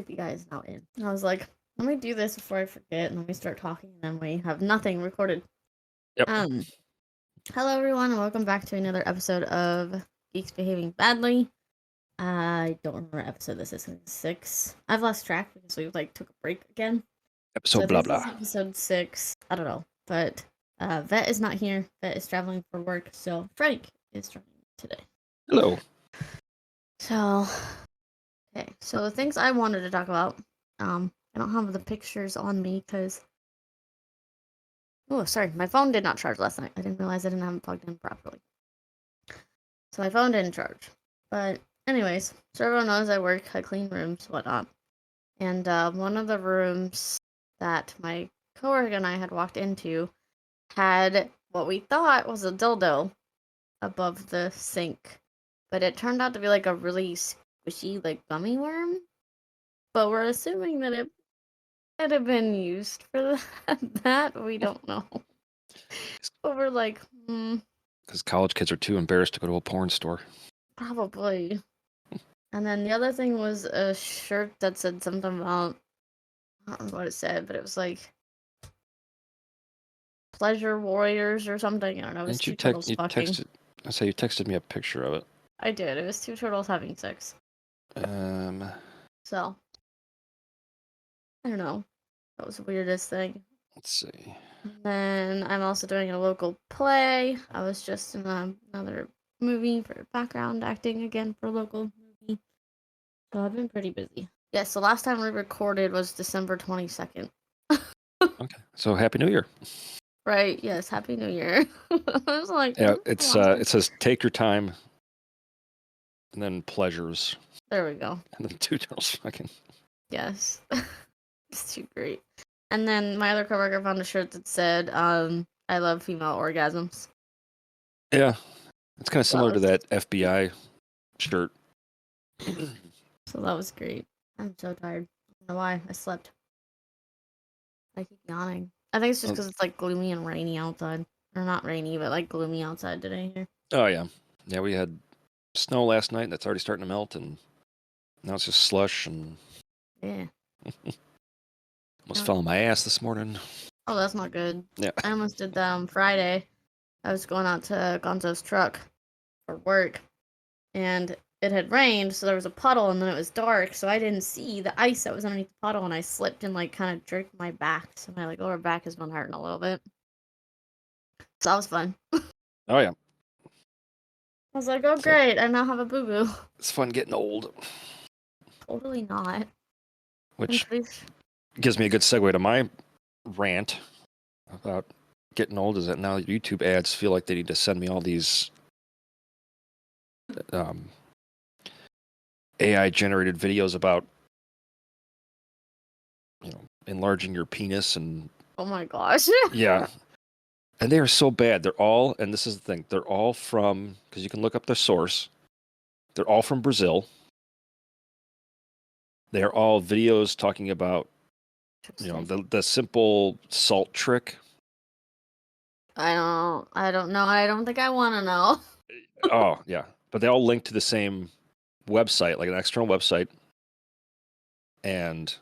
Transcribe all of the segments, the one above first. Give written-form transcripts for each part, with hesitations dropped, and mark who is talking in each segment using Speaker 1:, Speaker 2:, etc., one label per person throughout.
Speaker 1: creepy guy is now in. And I was like, let me do this before I forget, and then we start talking, and then we have nothing recorded.
Speaker 2: Yep.
Speaker 1: Hello everyone, and welcome back to another episode of Geeks Behaving Badly. I don't remember what episode this is. 6. I've lost track because we took a break again.
Speaker 2: Episode
Speaker 1: So
Speaker 2: blah
Speaker 1: this is
Speaker 2: blah.
Speaker 1: episode 6. I don't know, but Vet is not here. Vet is traveling for work, so Frank is joining today.
Speaker 2: Hello.
Speaker 1: So, okay. So the things I wanted to talk about. I don't have the pictures on me because. Oh, sorry. My phone did not charge last night. I didn't realize I didn't have it plugged in properly. So my phone didn't charge. But anyways, so everyone knows I work, I clean rooms, whatnot. And one of the rooms that my coworker and I had walked into had what we thought was a dildo above the sink. But it turned out to be like a really squishy, like gummy worm. But we're assuming that it might have been used for that. We don't know. But we're like,
Speaker 2: Because college kids are too embarrassed to go to a porn store.
Speaker 1: probably. And then the other thing was a shirt that said something about, I don't remember what it said, but it was like Pleasure Warriors or something. I don't know. It was
Speaker 2: Didn't you
Speaker 1: two turtles fucking.
Speaker 2: texted? I say you texted me a picture of it.
Speaker 1: I did. It was two turtles having sex. So, I don't know. That was the weirdest thing.
Speaker 2: Let's see.
Speaker 1: And then I'm also doing a local play. I was just in another movie for background acting again for a local movie. So I've been pretty busy. Yes, the last time we recorded was December 22nd.
Speaker 2: Okay. So Happy New Year.
Speaker 1: Right, yes, Happy New Year. I was like,
Speaker 2: Yeah, it says take your time, and then pleasures,
Speaker 1: there we go.
Speaker 2: and then two turtles fucking.
Speaker 1: Yes. It's too great. And then my other coworker found a shirt that said, I love female orgasms.
Speaker 2: Yeah, it's kind of similar to
Speaker 1: was-
Speaker 2: that FBI shirt.
Speaker 1: So that was great. I'm so tired. I don't know why. I slept. I keep yawning. I think it's just because it's like gloomy and rainy outside. Or not rainy, but like gloomy outside today here.
Speaker 2: Oh yeah, yeah. We had snow last night, and that's already starting to melt, and now it's just slush and.
Speaker 1: Yeah.
Speaker 2: Almost fell on my ass this morning.
Speaker 1: Oh, that's not good.
Speaker 2: Yeah.
Speaker 1: I almost did that on Friday. I was going out to Gonzo's truck for work, and it had rained, so there was a puddle, and then it was dark, so I didn't see the ice that was underneath the puddle, and I slipped and like kind of jerked my back, so my lower back has been hurting a little bit. So that was fun.
Speaker 2: Oh yeah.
Speaker 1: I was like, oh great, I now have a boo boo.
Speaker 2: It's fun getting old.
Speaker 1: Totally not.
Speaker 2: Which gives me a good segue to my rant about getting old, is that now YouTube ads feel like they need to send me all these AI generated videos about, enlarging your penis and.
Speaker 1: Oh my gosh.
Speaker 2: Yeah. And they are so bad. They're all, and this is the thing, they're all from, because you can look up their source, they're all from Brazil. They're all videos talking about, the simple salt trick.
Speaker 1: I don't know. I don't think I want to know.
Speaker 2: Oh, yeah. But they all link to the same website, like an external website. And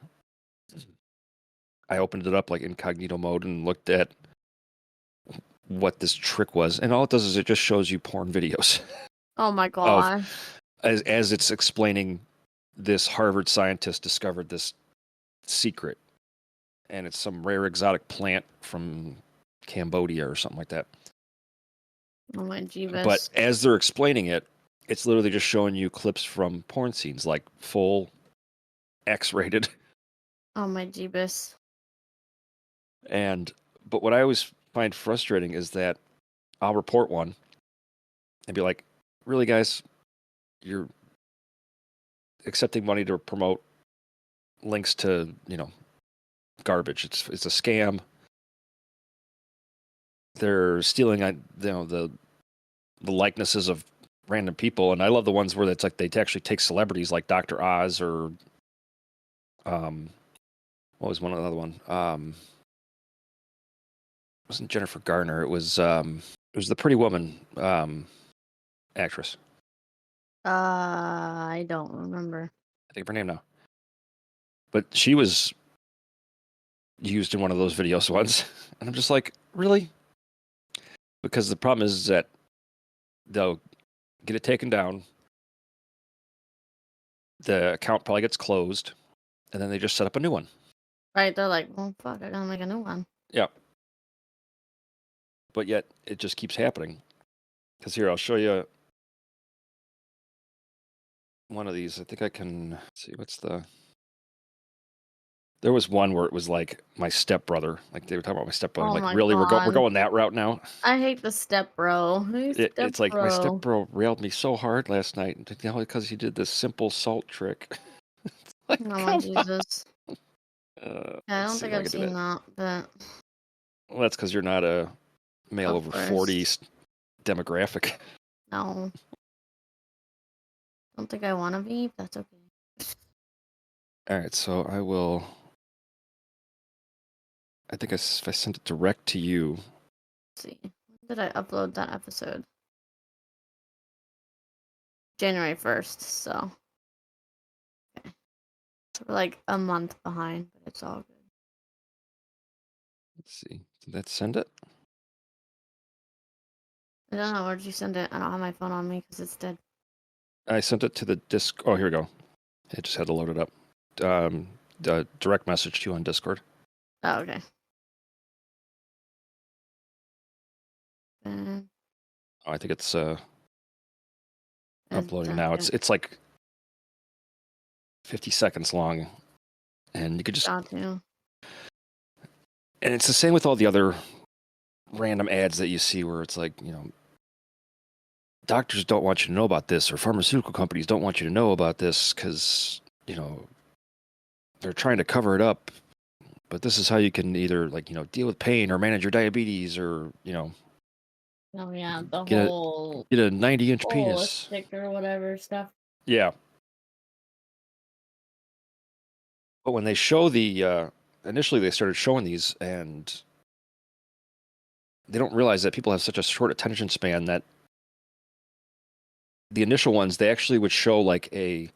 Speaker 2: I opened it up like incognito mode and looked at what this trick was. And all it does is it just shows you porn videos.
Speaker 1: Oh my god.
Speaker 2: As it's explaining, this Harvard scientist discovered this secret. And it's some rare exotic plant from Cambodia or something like that.
Speaker 1: Oh my jeebus.
Speaker 2: But as they're explaining it, it's literally just showing you clips from porn scenes, like full X-rated.
Speaker 1: Oh my jeebus.
Speaker 2: But what I always find frustrating is that I'll report one and be like, really, guys, you're accepting money to promote links to, garbage. It's a scam. They're stealing, the likenesses of random people, and I love the ones where it's like they actually take celebrities like Dr. Oz or what was one other one? It wasn't Jennifer Garner. It was the Pretty Woman actress.
Speaker 1: I don't remember.
Speaker 2: I think of her name now. But she was used in one of those videos once, and I'm just like, really? Because the problem is that they'll get it taken down, the account probably gets closed, and then they just set up a new one.
Speaker 1: Right? They're like, well, fuck, I gotta make a new one.
Speaker 2: Yeah. But yet it just keeps happening. Because here, I'll show you one of these. I think I can see there was one where it was like my stepbrother. Like they were talking about my stepbrother. I'm
Speaker 1: Oh
Speaker 2: like,
Speaker 1: my
Speaker 2: really? We're
Speaker 1: god.
Speaker 2: going that route now?
Speaker 1: I hate the step bro. Who's step
Speaker 2: It's like my
Speaker 1: bro?
Speaker 2: stepbro railed me so hard last night, because he did this simple salt trick. Like,
Speaker 1: Oh my
Speaker 2: come on.
Speaker 1: Jesus. Yeah, I
Speaker 2: Let's
Speaker 1: don't
Speaker 2: see
Speaker 1: think
Speaker 2: if I
Speaker 1: I've
Speaker 2: can do that.
Speaker 1: seen that, but
Speaker 2: Well, that's because you're not a male
Speaker 1: go
Speaker 2: over 40
Speaker 1: first.
Speaker 2: demographic.
Speaker 1: No. Don't think I want to be, but that's okay.
Speaker 2: All right, so I think if I sent it direct to you.
Speaker 1: Let's see. When did I upload that episode? January 1st, so. Okay. So we're like a month behind, but it's all good.
Speaker 2: Let's see. Did that send it?
Speaker 1: I don't know, where did you send it? I don't have my phone on me because it's dead.
Speaker 2: I sent it to the disc. Oh, here we go. It just had to load it up. The direct message to you on Discord.
Speaker 1: Oh, okay. And
Speaker 2: Oh, I think it's
Speaker 1: it's
Speaker 2: uploading
Speaker 1: done.
Speaker 2: now. It's like 50 seconds long, and you could just.
Speaker 1: Got to.
Speaker 2: And it's the same with all the other random ads that you see, where it's like, doctors don't want you to know about this, or pharmaceutical companies don't want you to know about this because they're trying to cover it up. But this is how you can either deal with pain or manage your diabetes, or
Speaker 1: Oh yeah, the
Speaker 2: get a
Speaker 1: whole
Speaker 2: get a 90-inch penis.
Speaker 1: holistic or whatever stuff.
Speaker 2: Yeah. But when they show initially they started showing these, and they don't realize that people have such a short attention span that the initial ones, they actually would show like a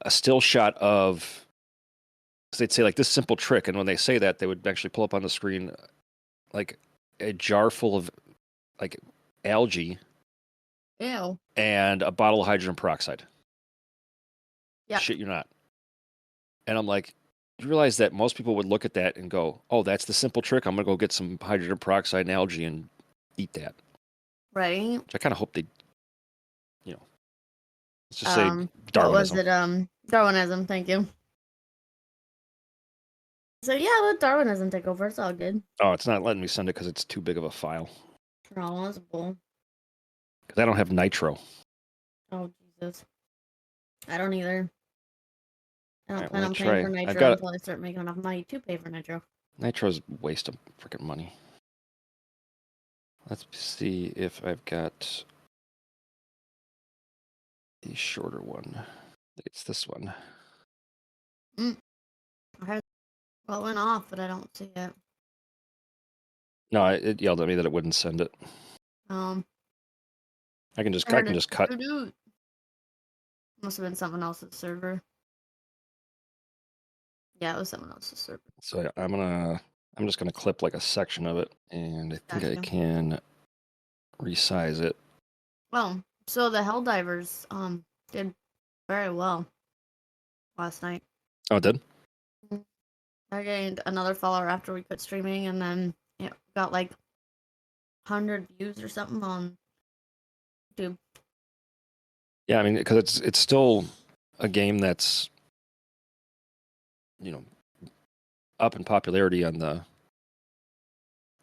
Speaker 2: still shot of, so they'd say like this simple trick, and when they say that, they would actually pull up on the screen like a jar full of like algae
Speaker 1: Ew.
Speaker 2: and a bottle of hydrogen peroxide.
Speaker 1: Yeah.
Speaker 2: Shit, you're not. And I'm like, you realize that most people would look at that and go, oh, that's the simple trick. I'm gonna go get some hydrogen peroxide and algae and eat that.
Speaker 1: Right.
Speaker 2: Which I kind of hope they, let's just say
Speaker 1: What was
Speaker 2: Darwinism.
Speaker 1: it? Darwinism, thank you. So yeah, let Darwinism take over. It's all good.
Speaker 2: Oh, it's not letting me send it because it's too big of a file.
Speaker 1: Oh, that's bull.
Speaker 2: Because I don't have Nitro.
Speaker 1: Oh Jesus. I don't either. I don't
Speaker 2: Alright,
Speaker 1: plan
Speaker 2: let
Speaker 1: on
Speaker 2: me
Speaker 1: paying
Speaker 2: try.
Speaker 1: for
Speaker 2: I've
Speaker 1: Nitro
Speaker 2: got
Speaker 1: until I start making enough money to pay for Nitro.
Speaker 2: Nitro's a waste of freaking money. Let's see if I've got the shorter one. I think it's this one.
Speaker 1: I heard what went off, but I don't see it.
Speaker 2: No, it yelled at me that it wouldn't send it. I can just cut.
Speaker 1: Doo-doo. Must have been someone else's server. Yeah, it was someone else's server.
Speaker 2: So I'm just gonna clip like a section of it, and I think I
Speaker 1: Gotcha.
Speaker 2: can resize it.
Speaker 1: Well, so the Helldivers did very well last night.
Speaker 2: Oh, it did?
Speaker 1: I gained another follower after we quit streaming, and then it got like 100 views or something on YouTube.
Speaker 2: Yeah, I mean, because it's still a game that's up in popularity on the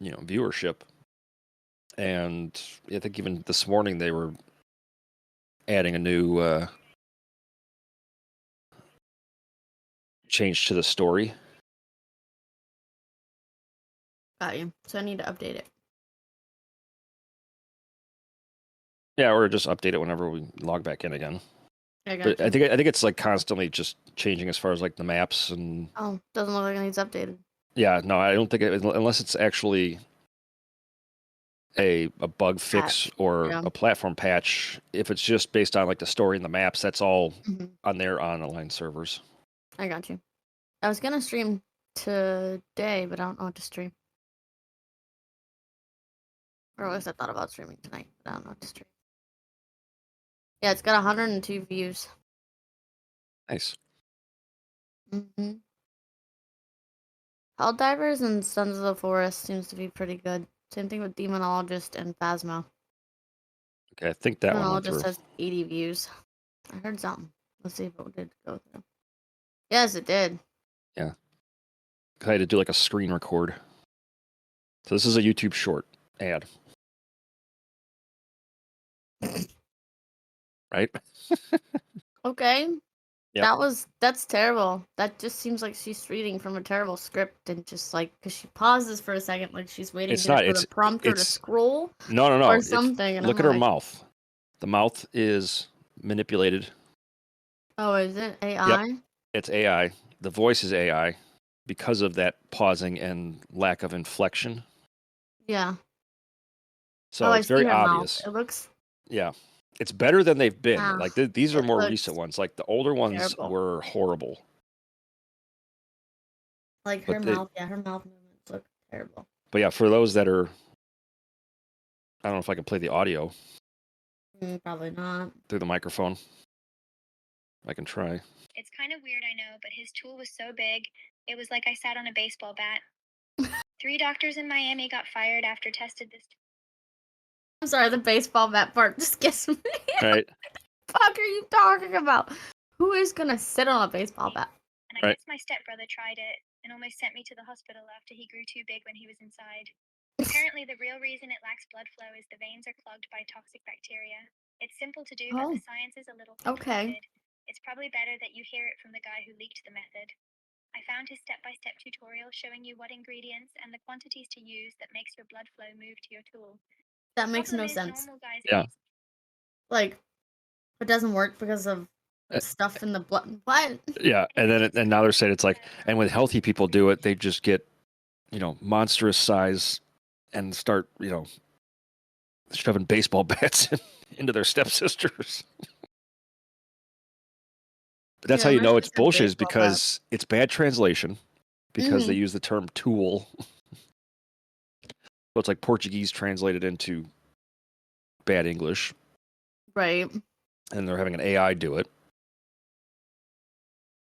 Speaker 2: viewership, and I think even this morning they were adding a new change to the story.
Speaker 1: Got you. So I need to update it.
Speaker 2: Yeah, or just update it whenever we log back in again.
Speaker 1: I got
Speaker 2: But
Speaker 1: you.
Speaker 2: I think it's like constantly just changing as far as like the maps and.
Speaker 1: Oh, doesn't look like it needs updated.
Speaker 2: Yeah, no, I don't think unless it's actually a bug fix
Speaker 1: Patch.
Speaker 2: or
Speaker 1: Yeah.
Speaker 2: a platform patch. If it's just based on like the story and the maps, that's all
Speaker 1: Mhm.
Speaker 2: on their online servers.
Speaker 1: I got you. I was gonna stream today, but I don't know what to stream. Or at least I thought about streaming tonight, but I don't know what to stream. Yeah, it's got 102 views.
Speaker 2: Nice.
Speaker 1: Mm-hmm. Hell Divers and Sons of the Forest seems to be pretty good. Same thing with Demonologist and Phasma.
Speaker 2: Okay, I think that one went
Speaker 1: Demonologist
Speaker 2: through.
Speaker 1: has 80 views. I heard something. Let's see if it did go through. Yes, it did.
Speaker 2: Yeah. I had to do like a screen record. So this is a YouTube short ad. Right?
Speaker 1: Okay.
Speaker 2: Yep.
Speaker 1: That's terrible. That just seems like she's reading from a terrible script and just like, because she pauses for a second, like she's waiting
Speaker 2: It's
Speaker 1: either
Speaker 2: not.
Speaker 1: for the prompter to
Speaker 2: It's
Speaker 1: scroll
Speaker 2: no.
Speaker 1: or
Speaker 2: It's
Speaker 1: something. And
Speaker 2: look
Speaker 1: I'm
Speaker 2: at her
Speaker 1: like,
Speaker 2: mouth. The mouth is manipulated.
Speaker 1: oh, is it
Speaker 2: Yep.
Speaker 1: AI?
Speaker 2: It's AI. The voice is AI because of that pausing and lack of inflection.
Speaker 1: Yeah. Oh,
Speaker 2: So
Speaker 1: I
Speaker 2: it's
Speaker 1: see
Speaker 2: very
Speaker 1: her mouth.
Speaker 2: obvious.
Speaker 1: It looks,
Speaker 2: Yeah. It's better than they've been.
Speaker 1: ah,
Speaker 2: Like these are
Speaker 1: it
Speaker 2: more recent
Speaker 1: looks
Speaker 2: ones. Like the older ones
Speaker 1: terrible.
Speaker 2: were horrible.
Speaker 1: Like her
Speaker 2: But they
Speaker 1: mouth, yeah, her mouth movements look terrible.
Speaker 2: but yeah, for those that are I don't know if I can play the audio
Speaker 1: Probably not.
Speaker 2: through the microphone. I can try.
Speaker 3: It's kind of weird, I know, but his tool was so big, it was like I sat on a baseball bat. 3 doctors in Miami got fired after tested this.
Speaker 1: I'm sorry, the baseball bat part just gets me.
Speaker 2: Right.
Speaker 1: Fuck are you talking about? Who is gonna sit on a baseball bat?
Speaker 3: And I
Speaker 2: Right.
Speaker 3: guess my stepbrother tried it and almost sent me to the hospital after he grew too big when he was inside. Apparently, the real reason it lacks blood flow is the veins are clogged by toxic bacteria. It's simple to do, but
Speaker 1: Oh,
Speaker 3: the science is a little
Speaker 1: okay.
Speaker 3: complicated. It's probably better that you hear it from the guy who leaked the method. I found his step-by-step tutorial showing you what ingredients and the quantities to use that makes your blood flow move to your tool.
Speaker 1: That makes no
Speaker 3: Problem is,
Speaker 1: sense.
Speaker 3: normal guys
Speaker 2: Yeah.
Speaker 1: Like, it doesn't work because of the stuff in the blood. What?
Speaker 2: Yeah, and now they're saying it's like, and when healthy people do it, they just get, monstrous size and start, shoving baseball bats into their stepsisters. But that's how
Speaker 1: Yeah,
Speaker 2: you
Speaker 1: my
Speaker 2: know it's
Speaker 1: sister
Speaker 2: bullshit, is
Speaker 1: baseball bat.
Speaker 2: because it's bad translation, because they use the term tool. So it's like Portuguese translated into bad English,
Speaker 1: Right.
Speaker 2: and they're having an AI do it.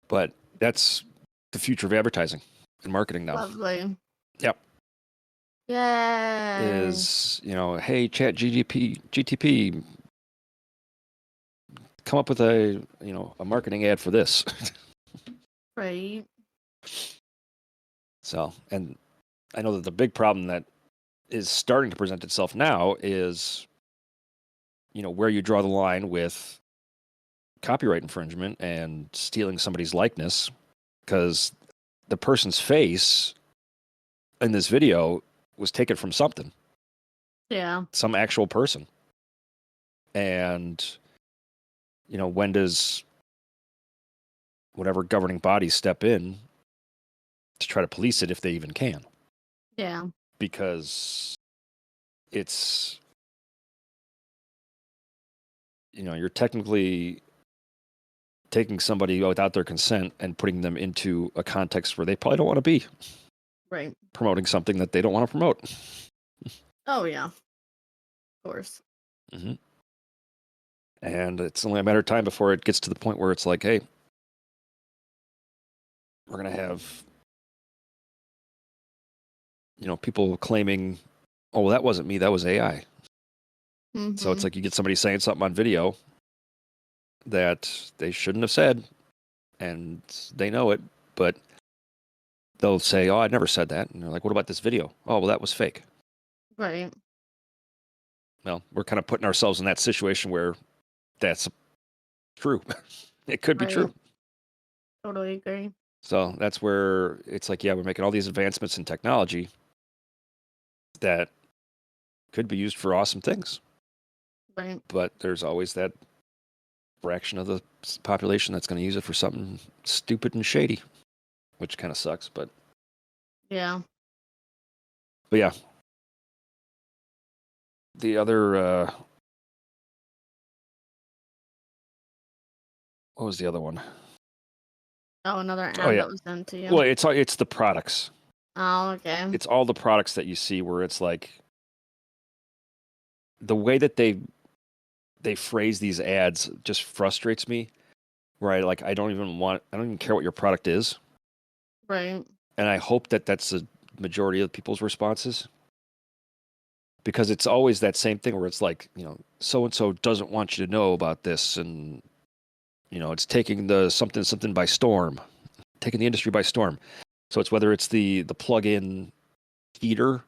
Speaker 2: But that's the future of advertising and marketing now.
Speaker 1: Lovely.
Speaker 2: Yep.
Speaker 1: Yay.
Speaker 2: Is, hey, chat GTP, come up with a marketing ad for this.
Speaker 1: Right.
Speaker 2: So, and I know that the big problem that is starting to present itself now is, where you draw the line with copyright infringement and stealing somebody's likeness, because the person's face in this video was taken from something,
Speaker 1: Yeah.
Speaker 2: some actual person. And, when does whatever governing bodies step in to try to police it if they even can?
Speaker 1: Yeah.
Speaker 2: Because it's, you're technically taking somebody without their consent and putting them into a context where they probably don't want to be,
Speaker 1: Right.
Speaker 2: promoting something that they don't want to promote.
Speaker 1: Oh, yeah. Of course.
Speaker 2: Mm-hmm. And it's only a matter of time before it gets to the point where it's like, hey, we're going to have, people claiming, oh, well, that wasn't me, that was AI. So it's like you get somebody saying something on video that they shouldn't have said, and they know it, but they'll say, oh, I never said that. And they're like, what about this video? Oh, well, that was fake.
Speaker 1: Right.
Speaker 2: Well, we're kind of putting ourselves in that situation where that's true. It could be
Speaker 1: Right.
Speaker 2: true.
Speaker 1: Totally agree.
Speaker 2: So that's where it's like, yeah, we're making all these advancements in technology that could be used for awesome things.
Speaker 1: Right.
Speaker 2: But there's always that fraction of the population that's going to use it for something stupid and shady, which kind of sucks. But
Speaker 1: Yeah.
Speaker 2: yeah, the other, what was the other one?
Speaker 1: Oh, another
Speaker 2: Oh
Speaker 1: ad
Speaker 2: yeah.
Speaker 1: that was sent to you.
Speaker 2: Well, it's the products.
Speaker 1: Oh, okay.
Speaker 2: It's all the products that you see where it's like the way that they phrase these ads just frustrates me. Right? Like I don't even care what your product is,
Speaker 1: Right.
Speaker 2: and I hope that that's the majority of people's responses. Because it's always that same thing where it's like, so and so doesn't want you to know about this, and it's taking the something by storm, taking the industry by storm. So it's whether it's the plug-in heater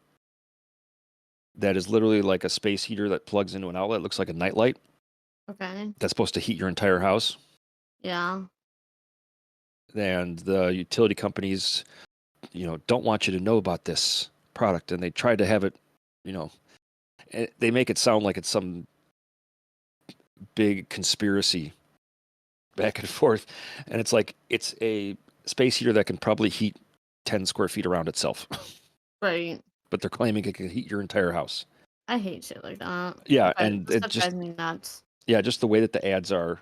Speaker 2: that is literally like a space heater that plugs into an outlet, looks like a nightlight
Speaker 1: Okay.
Speaker 2: that's supposed to heat your entire house,
Speaker 1: Yeah.
Speaker 2: and the utility companies, don't want you to know about this product, and they try to have it, they make it sound like it's some big conspiracy back and forth, and it's like it's a space heater that can probably heat 10 square feet around itself.
Speaker 1: Right.
Speaker 2: But they're claiming it can heat your entire house.
Speaker 1: I hate shit like that.
Speaker 2: Yeah,
Speaker 1: But
Speaker 2: and
Speaker 1: that
Speaker 2: it
Speaker 1: stuff
Speaker 2: just
Speaker 1: drives me nuts.
Speaker 2: just the way that the ads are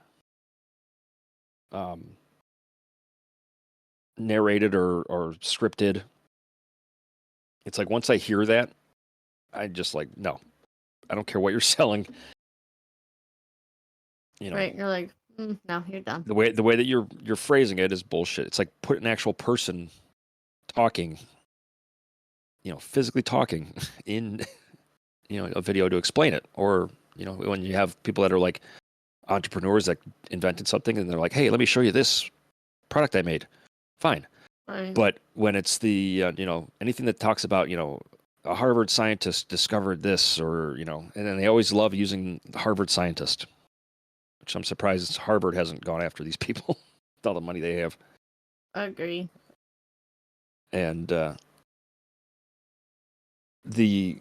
Speaker 2: um, narrated or scripted. It's like once I hear that, I just like, no, I don't care what you're selling.
Speaker 1: Right. You're like, no, you're done.
Speaker 2: The way that you're phrasing it is bullshit. It's like put an actual person talking, physically talking in a video to explain it, or when you have people that are like entrepreneurs that invented something and they're like, hey, let me show you this product I made. Fine.
Speaker 1: Right.
Speaker 2: But when it's the anything that talks about a Harvard scientist discovered this, or and then they always love using the Harvard scientist, which I'm surprised Harvard hasn't gone after these people with all the money they have.
Speaker 1: I agree.
Speaker 2: And the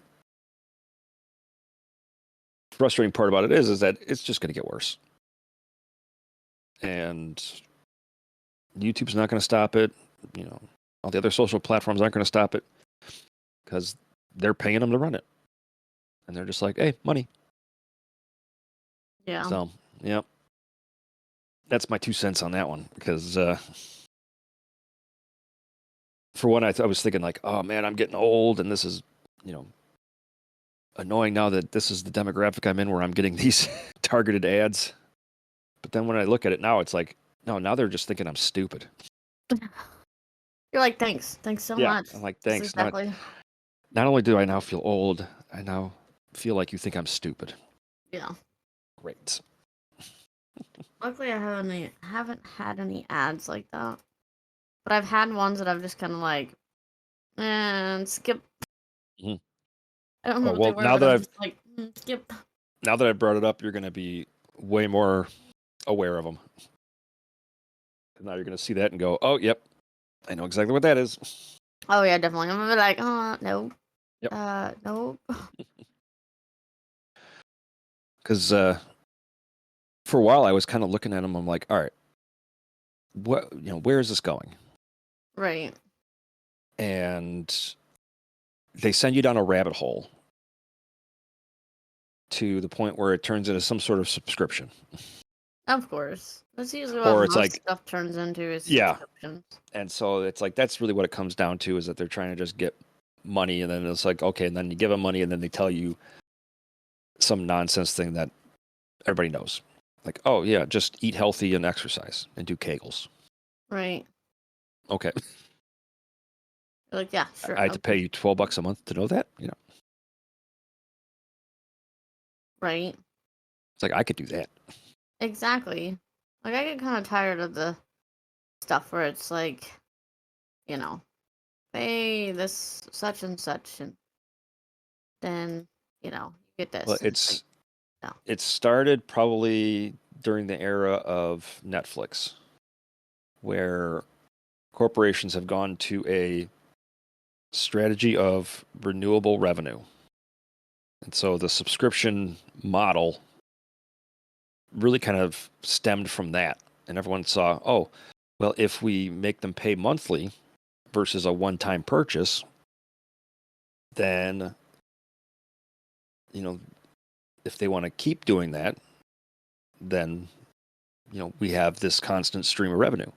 Speaker 2: frustrating part about it is that it's just going to get worse, and YouTube's not going to stop it. All the other social platforms aren't going to stop it because they're paying them to run it, and they're just like, hey, money.
Speaker 1: Yeah.
Speaker 2: So, yeah, that's my 2 cents on that one. Because for one, I was thinking like, oh man, I'm getting old, and this is, annoying now that this is the demographic I'm in, where I'm getting these targeted ads. But then when I look at it now, it's like, no, now they're just thinking I'm stupid.
Speaker 1: You're like, thanks so
Speaker 2: Yeah,
Speaker 1: much.
Speaker 2: I'm like,
Speaker 1: This
Speaker 2: thanks.
Speaker 1: is exactly.
Speaker 2: Not only do I now feel old, I now feel like you think I'm stupid.
Speaker 1: Yeah.
Speaker 2: Great.
Speaker 1: Luckily, I haven't had any ads like that, but I've had ones that I've just kind of like, and skip.
Speaker 2: Mhm.
Speaker 1: I don't know
Speaker 2: Oh,
Speaker 1: what they
Speaker 2: well,
Speaker 1: were, but I'm just like, skip.
Speaker 2: now that I brought it up, you're going to be way more aware of them. Now you're going to see that and go, oh, yep, I know exactly what that is.
Speaker 1: Oh yeah, definitely. I'm gonna be like, no,
Speaker 2: Yep.
Speaker 1: no.
Speaker 2: Because for a while I was kind of looking at them. I'm like, all right, where is this going?
Speaker 1: Right.
Speaker 2: And they send you down a rabbit hole to the point where it turns into some sort of subscription.
Speaker 1: Of course. That's usually what
Speaker 2: Or it's
Speaker 1: most
Speaker 2: like,
Speaker 1: stuff turns into is
Speaker 2: yeah.
Speaker 1: subscriptions.
Speaker 2: And so it's like, that's really what it comes down to, is that they're trying to just get money. And then it's like, okay, and then you give them money, and then they tell you some nonsense thing that everybody knows. Like, oh yeah, just eat healthy and exercise and do Kegels.
Speaker 1: Right.
Speaker 2: Okay.
Speaker 1: You're like, yeah, sure.
Speaker 2: I had to pay you $12 a month to know that?
Speaker 1: Right.
Speaker 2: It's like, I could do that.
Speaker 1: Exactly. Like, I get kind of tired of the stuff where it's like, pay this such and such, and then, you get this.
Speaker 2: Well,
Speaker 1: And it's like, no.
Speaker 2: it started probably during the era of Netflix, where corporations have gone to a strategy of renewable revenue. And so the subscription model really kind of stemmed from that. And everyone saw, oh, well, if we make them pay monthly versus a one-time purchase, then, if they want to keep doing that, then, we have this constant stream of revenue.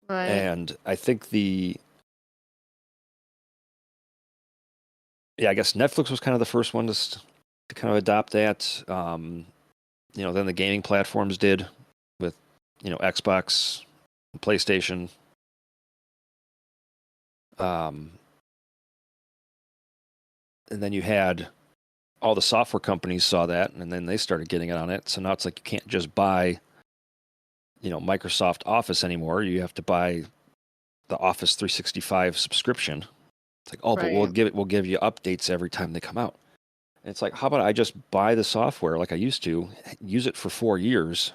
Speaker 1: Right.
Speaker 2: And I think I guess Netflix was kind of the first one to kind of adopt that. Then the gaming platforms did with, Xbox, PlayStation. And then you had all the software companies saw that, and then they started getting it on it. So now it's like you can't just buy, Microsoft Office anymore. You have to buy the Office 365 subscription. It's like, oh, but
Speaker 1: Right.
Speaker 2: we'll give you updates every time they come out. And it's like, how about I just buy the software like I used to, use it for 4 years,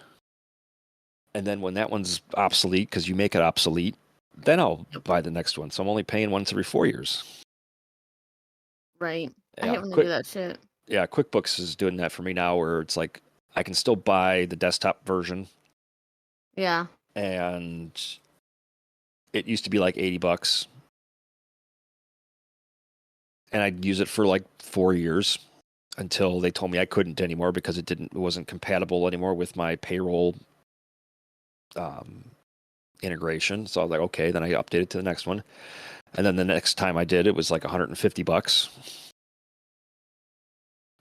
Speaker 2: and then when that one's obsolete because you make it obsolete, then I'll
Speaker 1: Yep.
Speaker 2: buy the next one. So I'm only paying once every 4 years.
Speaker 1: Right. I
Speaker 2: Yeah,
Speaker 1: hate when they do that shit.
Speaker 2: Yeah, QuickBooks is doing that for me now, where it's like I can still buy the desktop version,
Speaker 1: Yeah.
Speaker 2: and it used to be like $80, and I'd use it for like 4 years until they told me I couldn't anymore because it wasn't compatible anymore with my payroll integration. So I was like, okay, then I updated to the next one, and then the next time I did, it was like $150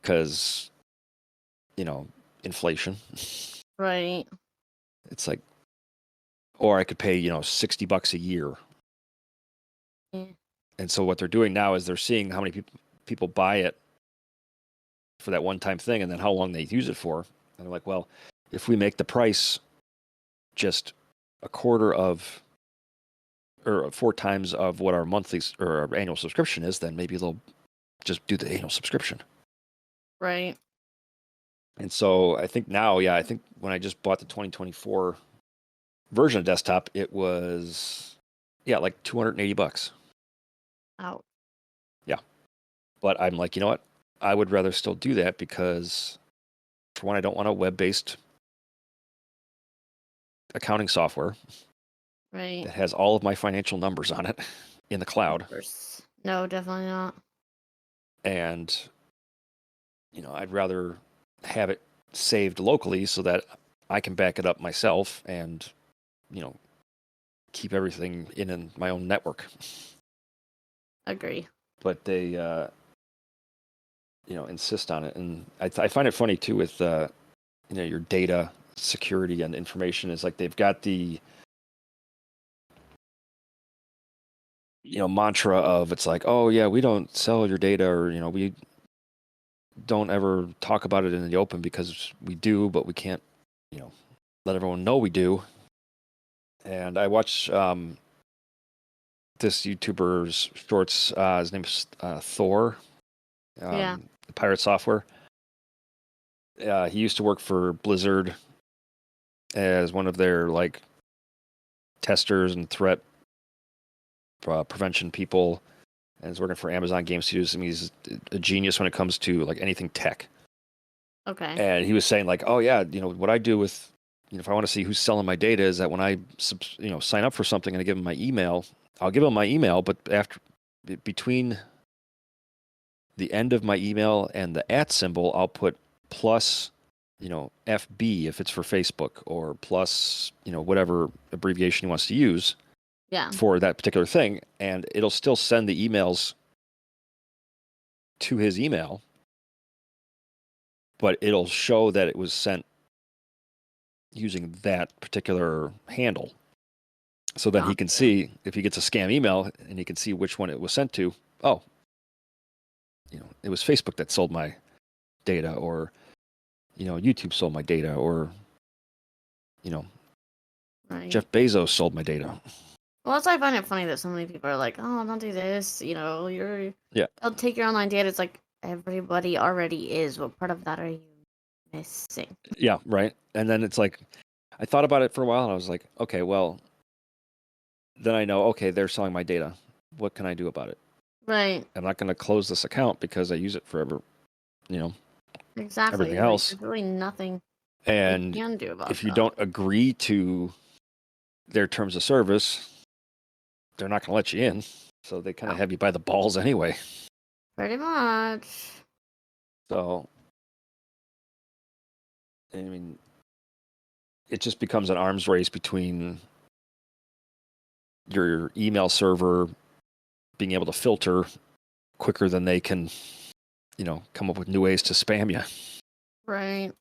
Speaker 2: because inflation.
Speaker 1: Right.
Speaker 2: It's like, or I could pay $60 a year.
Speaker 1: Yeah.
Speaker 2: And so what they're doing now is they're seeing how many people buy it for that one-time thing, and then how long they use it for. And they're like, well, if we make the price just a quarter of, or 4 times of what our monthly or our annual subscription is, then maybe they'll just do the annual subscription.
Speaker 1: Right.
Speaker 2: And so I think now, I think when I just bought the 2024 version of desktop, it was, like $280.
Speaker 1: Out.
Speaker 2: Yeah. But I'm like, you know what? I would rather still do that because, for one, I don't want a web-based accounting software
Speaker 1: Right.
Speaker 2: that has all of my financial numbers on it in the cloud.
Speaker 1: Of course. No, definitely not.
Speaker 2: And, I'd rather have it saved locally so that I can back it up myself and, keep everything in my own network.
Speaker 1: Agree.
Speaker 2: But they, insist on it. And I find it funny too with, your data security and information is like they've got the, mantra of it's like, oh yeah, we don't sell your data, or we don't ever talk about it in the open because we do, but we can't, let everyone know we do. And I watch this YouTuber's shorts. His name's Thor,
Speaker 1: Yeah.
Speaker 2: the Pirate Software. He used to work for Blizzard as one of their like testers and threat prevention people, and is working for Amazon Game Studios. I mean, he's a genius when it comes to like anything tech.
Speaker 1: Okay.
Speaker 2: And he was saying like, oh yeah, what I do with, if I want to see who's selling my data is that when I, sign up for something and I give them my email, I'll give them my email, but between the end of my email and the @ symbol, I'll put plus, FB if it's for Facebook, or plus, whatever abbreviation he wants to use
Speaker 1: Yeah.
Speaker 2: for that particular thing. And it'll still send the emails to his email, but it'll show that it was sent using that particular handle. So then he can
Speaker 1: Gotcha.
Speaker 2: see if he gets a scam email, and he can see which one it was sent to. Oh, it was Facebook that sold my data, or, YouTube sold my data, or,
Speaker 1: Right.
Speaker 2: Jeff Bezos sold my data.
Speaker 1: Well, that's why I find it funny that so many people are like, "Oh, don't do this."
Speaker 2: Yeah.
Speaker 1: They'll take your online data. It's like everybody already is. What part of that are you missing?
Speaker 2: Yeah, right. And then it's like, I thought about it for a while, and I was like, okay, well, then I know, okay, they're selling my data. What can I do about it?
Speaker 1: Right.
Speaker 2: I'm not going to close this account because I use it for
Speaker 1: Exactly.
Speaker 2: everything
Speaker 1: Like,
Speaker 2: else.
Speaker 1: there's really nothing they
Speaker 2: And
Speaker 1: can do about
Speaker 2: if you
Speaker 1: that.
Speaker 2: don't agree to their terms of service, they're not going to let you in. So they kind of
Speaker 1: No.
Speaker 2: have you by the balls anyway.
Speaker 1: Pretty much.
Speaker 2: So, I mean, it just becomes an arms race between your email server being able to filter quicker than they can, come up with new ways to spam you.
Speaker 1: Right.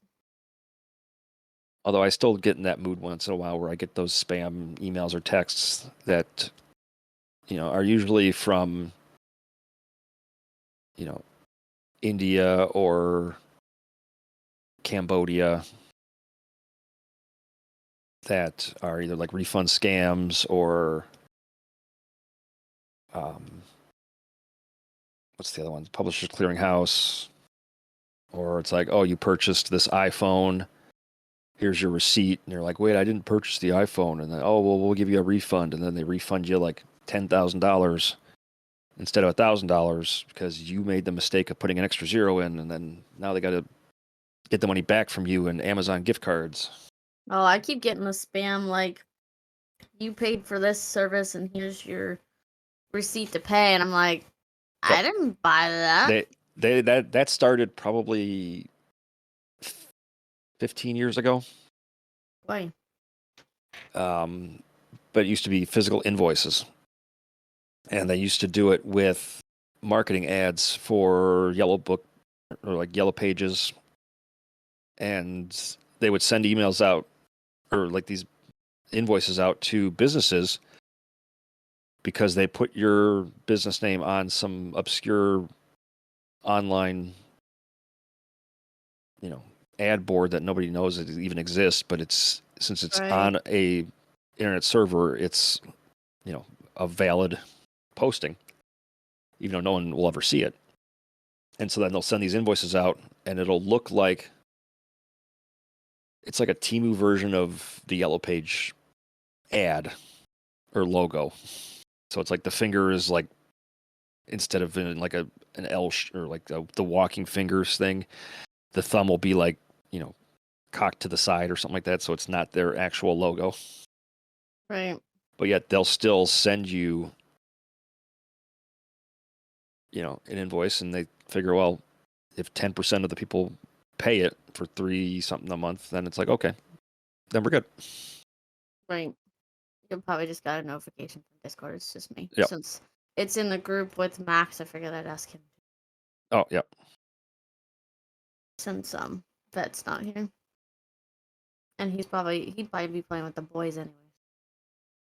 Speaker 2: Although I still get in that mood once in a while where I get those spam emails or texts that, are usually from, India or Cambodia that are either like refund scams or what's the other one? Publishers Clearinghouse. Or it's like, oh, you purchased this iPhone. Here's your receipt. And they're like, wait, I didn't purchase the iPhone. And then, oh, well, we'll give you a refund. And then they refund you like $10,000 instead of $1,000 because you made the mistake of putting an extra zero in. And then now they got to get the money back from you in Amazon gift cards.
Speaker 1: Oh, I keep getting the spam like, you paid for this service and here's your receipt to pay. And I'm like, I didn't buy that.
Speaker 2: That started probably 15 years ago.
Speaker 1: Why?
Speaker 2: But it used to be physical invoices. And they used to do it with marketing ads for Yellow Book or like Yellow Pages. And they would send emails out or like these invoices out to businesses because they put your business name on some obscure online, ad board that nobody knows it even exists, but since it's
Speaker 1: Right.
Speaker 2: on a internet server, it's, a valid posting, even though no one will ever see it. And so then they'll send these invoices out and it'll look like it's like a Temu version of the Yellow Page ad or logo. So it's like the finger is like, instead of in like an L or like the walking fingers thing, the thumb will be like, cocked to the side or something like that. So it's not their actual logo.
Speaker 1: Right.
Speaker 2: But yet they'll still send you, an invoice and they figure, well, if 10% of the people pay it for $3 something a month, then it's like, okay, then we're good.
Speaker 1: Right. You probably just got a notification from Discord. It's just me.
Speaker 2: Yep.
Speaker 1: Since it's in the group with Max, I figured I'd ask him.
Speaker 2: Oh, yep.
Speaker 1: Since Vet's not here. And he'd probably be playing with the boys anyway.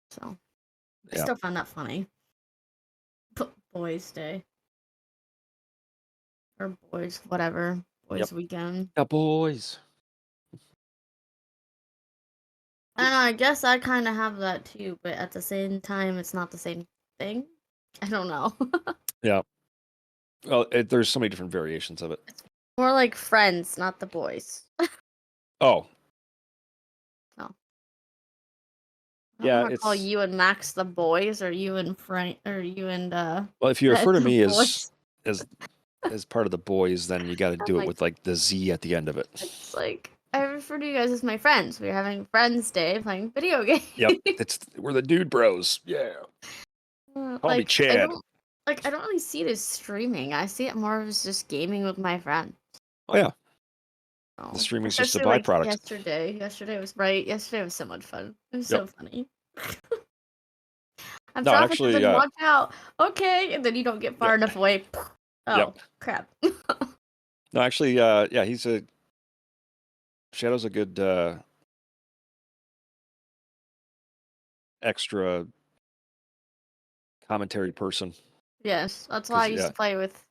Speaker 1: So I
Speaker 2: Yeah.
Speaker 1: still found that funny. Boys Day. Or boys, whatever. Boys weekend.
Speaker 2: Yeah, boys.
Speaker 1: I don't know, I guess I kind of have that too, but at the same time, it's not the same thing. I don't know.
Speaker 2: Yeah. Well, there's so many different variations of it.
Speaker 1: It's more like friends, not the boys.
Speaker 2: Oh.
Speaker 1: No. I
Speaker 2: Yeah,
Speaker 1: don't want to call you and Max the boys, or you and Frank, or you and
Speaker 2: well, if you refer to
Speaker 1: the
Speaker 2: me
Speaker 1: boys.
Speaker 2: as part of the boys, then you got to do it
Speaker 1: like-
Speaker 2: with like the Z at the end of it.
Speaker 1: It's like I refer to you guys as my friends. We're having Friends Day playing video games.
Speaker 2: Yep. We're the dude bros. Yeah. Call me Chad.
Speaker 1: I don't really see it as streaming. I see it more as just gaming with my friends.
Speaker 2: Oh yeah.
Speaker 1: So,
Speaker 2: The streaming's just a
Speaker 1: especially, like,
Speaker 2: byproduct.
Speaker 1: Yesterday was so much fun. It was so funny. I'm
Speaker 2: No,
Speaker 1: dropping
Speaker 2: actually,
Speaker 1: something, watch out. Okay, and then you don't get far enough away. Oh, crap.
Speaker 2: No, actually, Shadow's a good extra commentary person.
Speaker 1: Yes, that's why I used to play with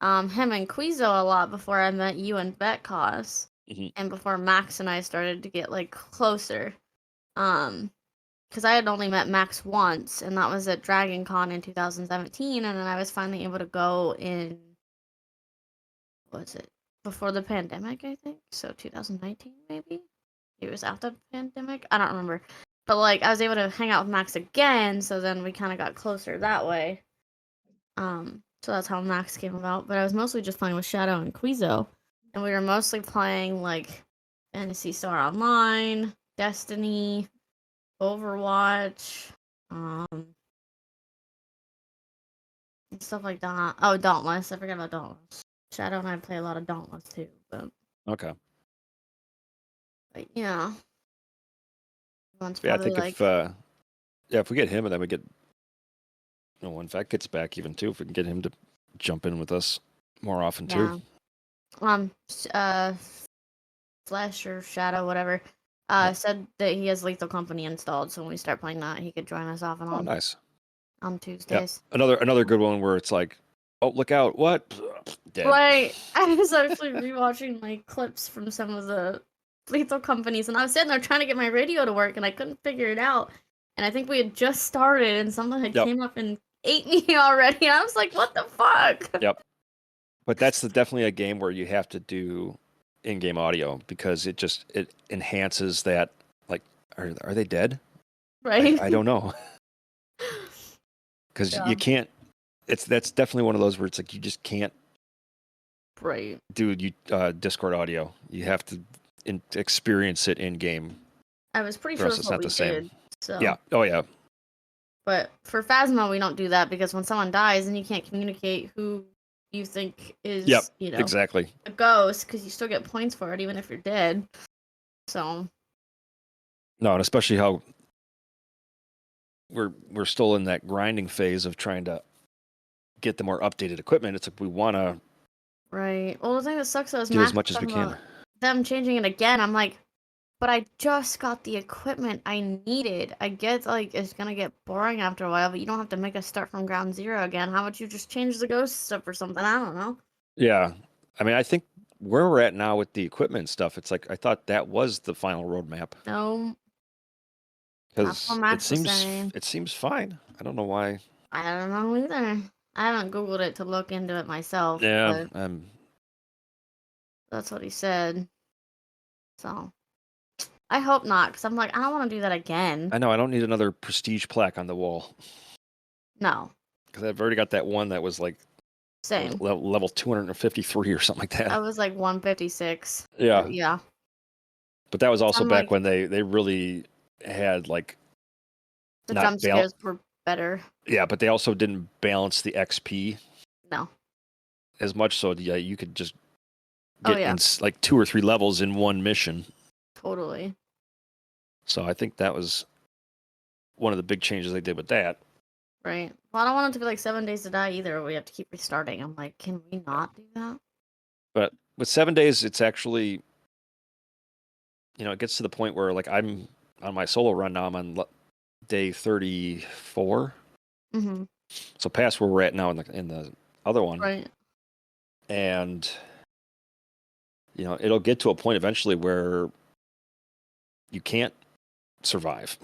Speaker 1: him and Quizo a lot before I met you and Betcos.
Speaker 2: Mhm.
Speaker 1: And before Max and I started to get like closer. Because I had only met Max once, and that was at Dragon Con in 2017, and then I was finally able to go in, what was it, before the pandemic, I think? So 2019, maybe? It was after the pandemic? I don't remember. But, like, I was able to hang out with Max again, so then we kind of got closer that way. So that's how Max came about, but I was mostly just playing with Shadow and Quizo, and we were mostly playing, like, Fantasy Star Online, Destiny, Overwatch, and stuff like that. Oh, Dauntless. I forgot about Dauntless. Shadow and I play a lot of Dauntless too, but
Speaker 2: Okay.
Speaker 1: yeah. One's
Speaker 2: Yeah, I
Speaker 1: probably
Speaker 2: think
Speaker 1: like,
Speaker 2: Yeah, if we get him, and then we get, when Vet gets back, even too, if we can get him to jump in with us more often too.
Speaker 1: Yeah. Flash or Shadow, whatever,
Speaker 2: Yep.
Speaker 1: said that he has Lethal Company installed, so when we start playing that, he could join us off and
Speaker 2: Oh,
Speaker 1: on
Speaker 2: nice.
Speaker 1: on Tuesdays.
Speaker 2: Another good one where it's like, oh, look out! What? Dead.
Speaker 1: Right. I was actually rewatching like clips from some of the Lethal Companies, and I was sitting there trying to get my radio to work, and I couldn't figure it out. And I think we had just started, and someone had
Speaker 2: Yep.
Speaker 1: came up and ate me already. And I was like, "What the fuck?"
Speaker 2: Yep. But that's definitely a game where you have to do in-game audio because it enhances that. Like, are they dead?
Speaker 1: Right.
Speaker 2: I don't know, because
Speaker 1: Yeah.
Speaker 2: you can't. That's definitely one of those where it's like you just can't
Speaker 1: Right.
Speaker 2: do Discord audio. You have to experience it in game.
Speaker 1: I was pretty
Speaker 2: For
Speaker 1: sure
Speaker 2: us,
Speaker 1: that's
Speaker 2: it's
Speaker 1: what
Speaker 2: not
Speaker 1: we
Speaker 2: the same.
Speaker 1: did. So.
Speaker 2: Yeah. Oh yeah.
Speaker 1: But for Phasma, we don't do that because when someone dies, and you can't communicate who you think is,
Speaker 2: Yep. Exactly.
Speaker 1: a ghost, because you still get points for it even if you're dead. So.
Speaker 2: No, and especially how we're still in that grinding phase of trying to get the more updated equipment. It's like we want to
Speaker 1: Right. Well, the thing that sucks though is
Speaker 2: do as
Speaker 1: Max
Speaker 2: much as we
Speaker 1: talking
Speaker 2: can.
Speaker 1: about them changing it again. I'm like, but I just got the equipment I needed. I get like it's gonna get boring after a while, but you don't have to make us start from ground zero again. How about you just change the ghost stuff or something? I don't know.
Speaker 2: Yeah. I mean, I think where we're at now with the equipment stuff, it's like I thought that was the final roadmap
Speaker 1: No, that's what
Speaker 2: because
Speaker 1: Max was saying.
Speaker 2: it seems fine. I don't know why.
Speaker 1: I don't know either. I haven't Googled it to look into it myself,
Speaker 2: Yeah.
Speaker 1: but that's what he said. So I hope not, because I'm like, I don't want to do that again.
Speaker 2: I know I don't need another prestige plaque on the wall
Speaker 1: No,
Speaker 2: because I've already got that one that was like
Speaker 1: same.
Speaker 2: level 253 or something like
Speaker 1: I
Speaker 2: that.
Speaker 1: was like 156.
Speaker 2: Yeah.
Speaker 1: Yeah.
Speaker 2: But that was also
Speaker 1: I'm
Speaker 2: back
Speaker 1: like,
Speaker 2: when they really had like
Speaker 1: the
Speaker 2: not
Speaker 1: jump scares were better.
Speaker 2: Yeah, but they also didn't balance the XP
Speaker 1: No.
Speaker 2: as much. So yeah, you could just
Speaker 1: Oh,
Speaker 2: get
Speaker 1: yeah.
Speaker 2: in like 2 or 3 levels in one mission.
Speaker 1: Totally.
Speaker 2: So I think that was one of the big changes they did with that.
Speaker 1: Right. Well, I don't want it to be like 7 days to die either. We have to keep restarting. I'm like, can we not do that?
Speaker 2: But with 7 days, it's actually, it gets to the point where like I'm on my solo run now. I'm on day 34.
Speaker 1: Mm-hmm.
Speaker 2: So past where we're at now in the other one.
Speaker 1: Right.
Speaker 2: And it'll get to a point eventually where you can't survive.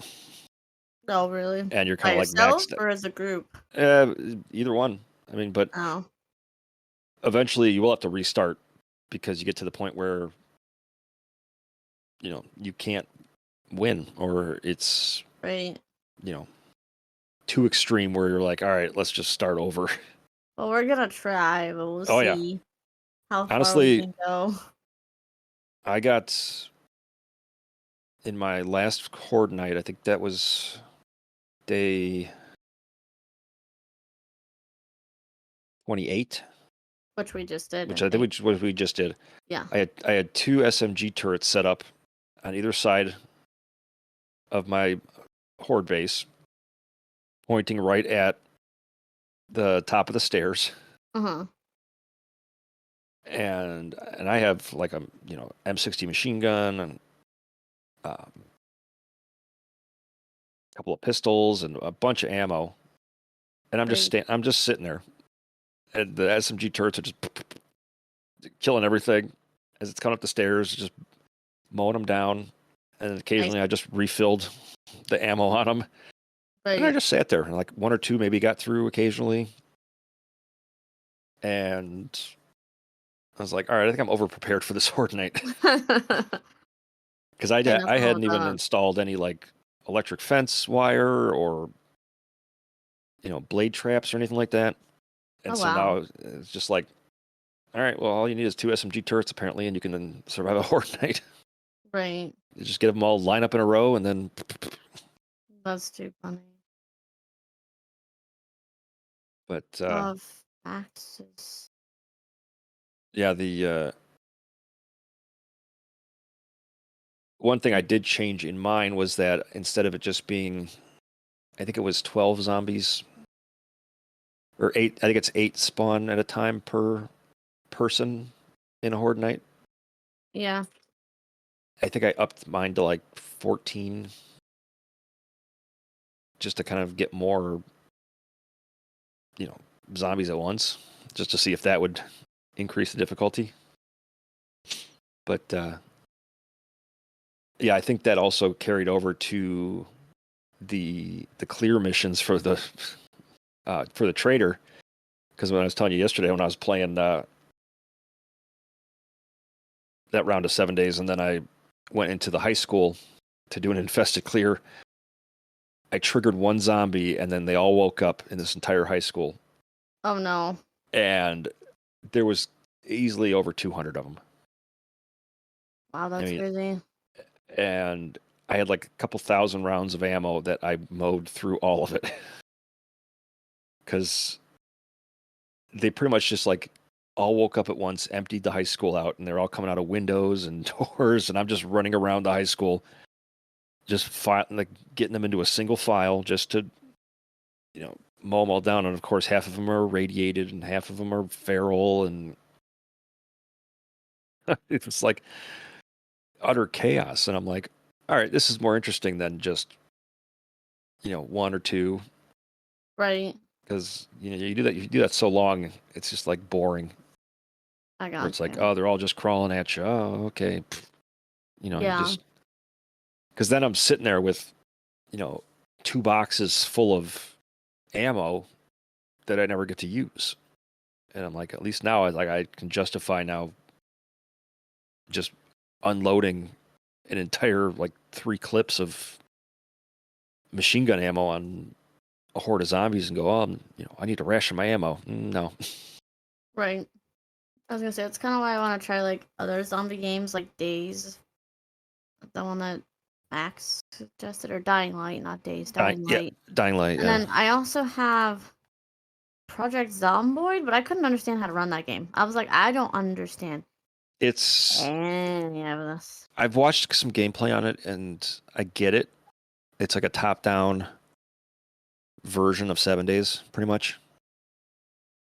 Speaker 1: Oh, really?
Speaker 2: And you're
Speaker 1: By
Speaker 2: kind of like
Speaker 1: yourself
Speaker 2: maxed.
Speaker 1: or as a group?
Speaker 2: Either one. I mean, but
Speaker 1: Oh.
Speaker 2: eventually you will have to restart because you get to the point where you can't win, or it's
Speaker 1: Right.
Speaker 2: too extreme where you're like, all right, let's just start over.
Speaker 1: Well, we're gonna try, but we'll
Speaker 2: Oh yeah.
Speaker 1: see how far we
Speaker 2: Honestly,
Speaker 1: can go.
Speaker 2: I got in my last horde night, I think that was day 28,
Speaker 1: Which we just did.
Speaker 2: which I think what we just did.
Speaker 1: Yeah.
Speaker 2: I had 2 SMG turrets set up on either side of my horde base, pointing right at the top of the stairs.
Speaker 1: Uh-huh.
Speaker 2: And I have like a M60 machine gun and a couple of pistols and a bunch of ammo, and I'm just sitting there, and the SMG turrets are just killing everything as it's coming up the stairs, just mowing them down, and occasionally I just refilled the ammo on them, and I just sat there, and like 1 or 2 maybe got through occasionally, and I was like, all right, I think I'm over prepared for this horde night. Because I hadn't even installed any like electric fence wire or blade traps or anything like that. And now it's just like, all right, well, all you need is 2 SMG turrets apparently, and you can then survive a horde night.
Speaker 1: Right.
Speaker 2: You just get them all line up in a row, and then.
Speaker 1: That's too funny.
Speaker 2: But
Speaker 1: Of axes.
Speaker 2: yeah, the one thing I did change in mine was that instead of it just being I think it was 12 zombies or 8. I think it's 8 spawn at a time per person in a horde night.
Speaker 1: Yeah.
Speaker 2: I think I upped mine to like 14 just to kind of get more, zombies at once, just to see if that would increase the difficulty. But yeah, I think that also carried over to the clear missions for the trader, because when I was telling you yesterday when I was playing that round of 7 days, and then I went into the high school to do an infested clear. I triggered one zombie, and then they all woke up in this entire high school,
Speaker 1: Oh no.
Speaker 2: and there was easily over 200 of them.
Speaker 1: Wow, that's crazy.
Speaker 2: And I had like a couple thousand rounds of ammo that I mowed through all of it. Because they pretty much just like all woke up at once, emptied the high school out, and they're all coming out of windows and doors, and I'm just running around the high school, just getting them into a single file just to, mow them all down. And of course, half of them are irradiated and half of them are feral, and it was like utter chaos. And I'm like, all right, this is more interesting than just, one or two.
Speaker 1: Right.
Speaker 2: Because you do that so long, it's just like boring.
Speaker 1: I got
Speaker 2: Where it's like,
Speaker 1: you.
Speaker 2: oh, they're all just crawling at you. Oh, okay. You
Speaker 1: Yeah.
Speaker 2: just, because then I'm sitting there with, 2 boxes full of ammo that I never get to use, and I'm like, at least now I can justify now just unloading an entire like 3 clips of machine gun ammo on a horde of zombies and go, I need to ration my ammo. No.
Speaker 1: Right. I was gonna say it's kind of why I want to try like other zombie games like Days, the one that Max suggested, or Dying Light, not Days, Dying Light.
Speaker 2: Dying Light.
Speaker 1: And then I also have Project Zomboid, but I couldn't understand how to run that game. I was like, I don't understand
Speaker 2: It's.
Speaker 1: any of this.
Speaker 2: I've watched some gameplay on it, and I get it. It's like a top-down version of 7 Days, pretty much,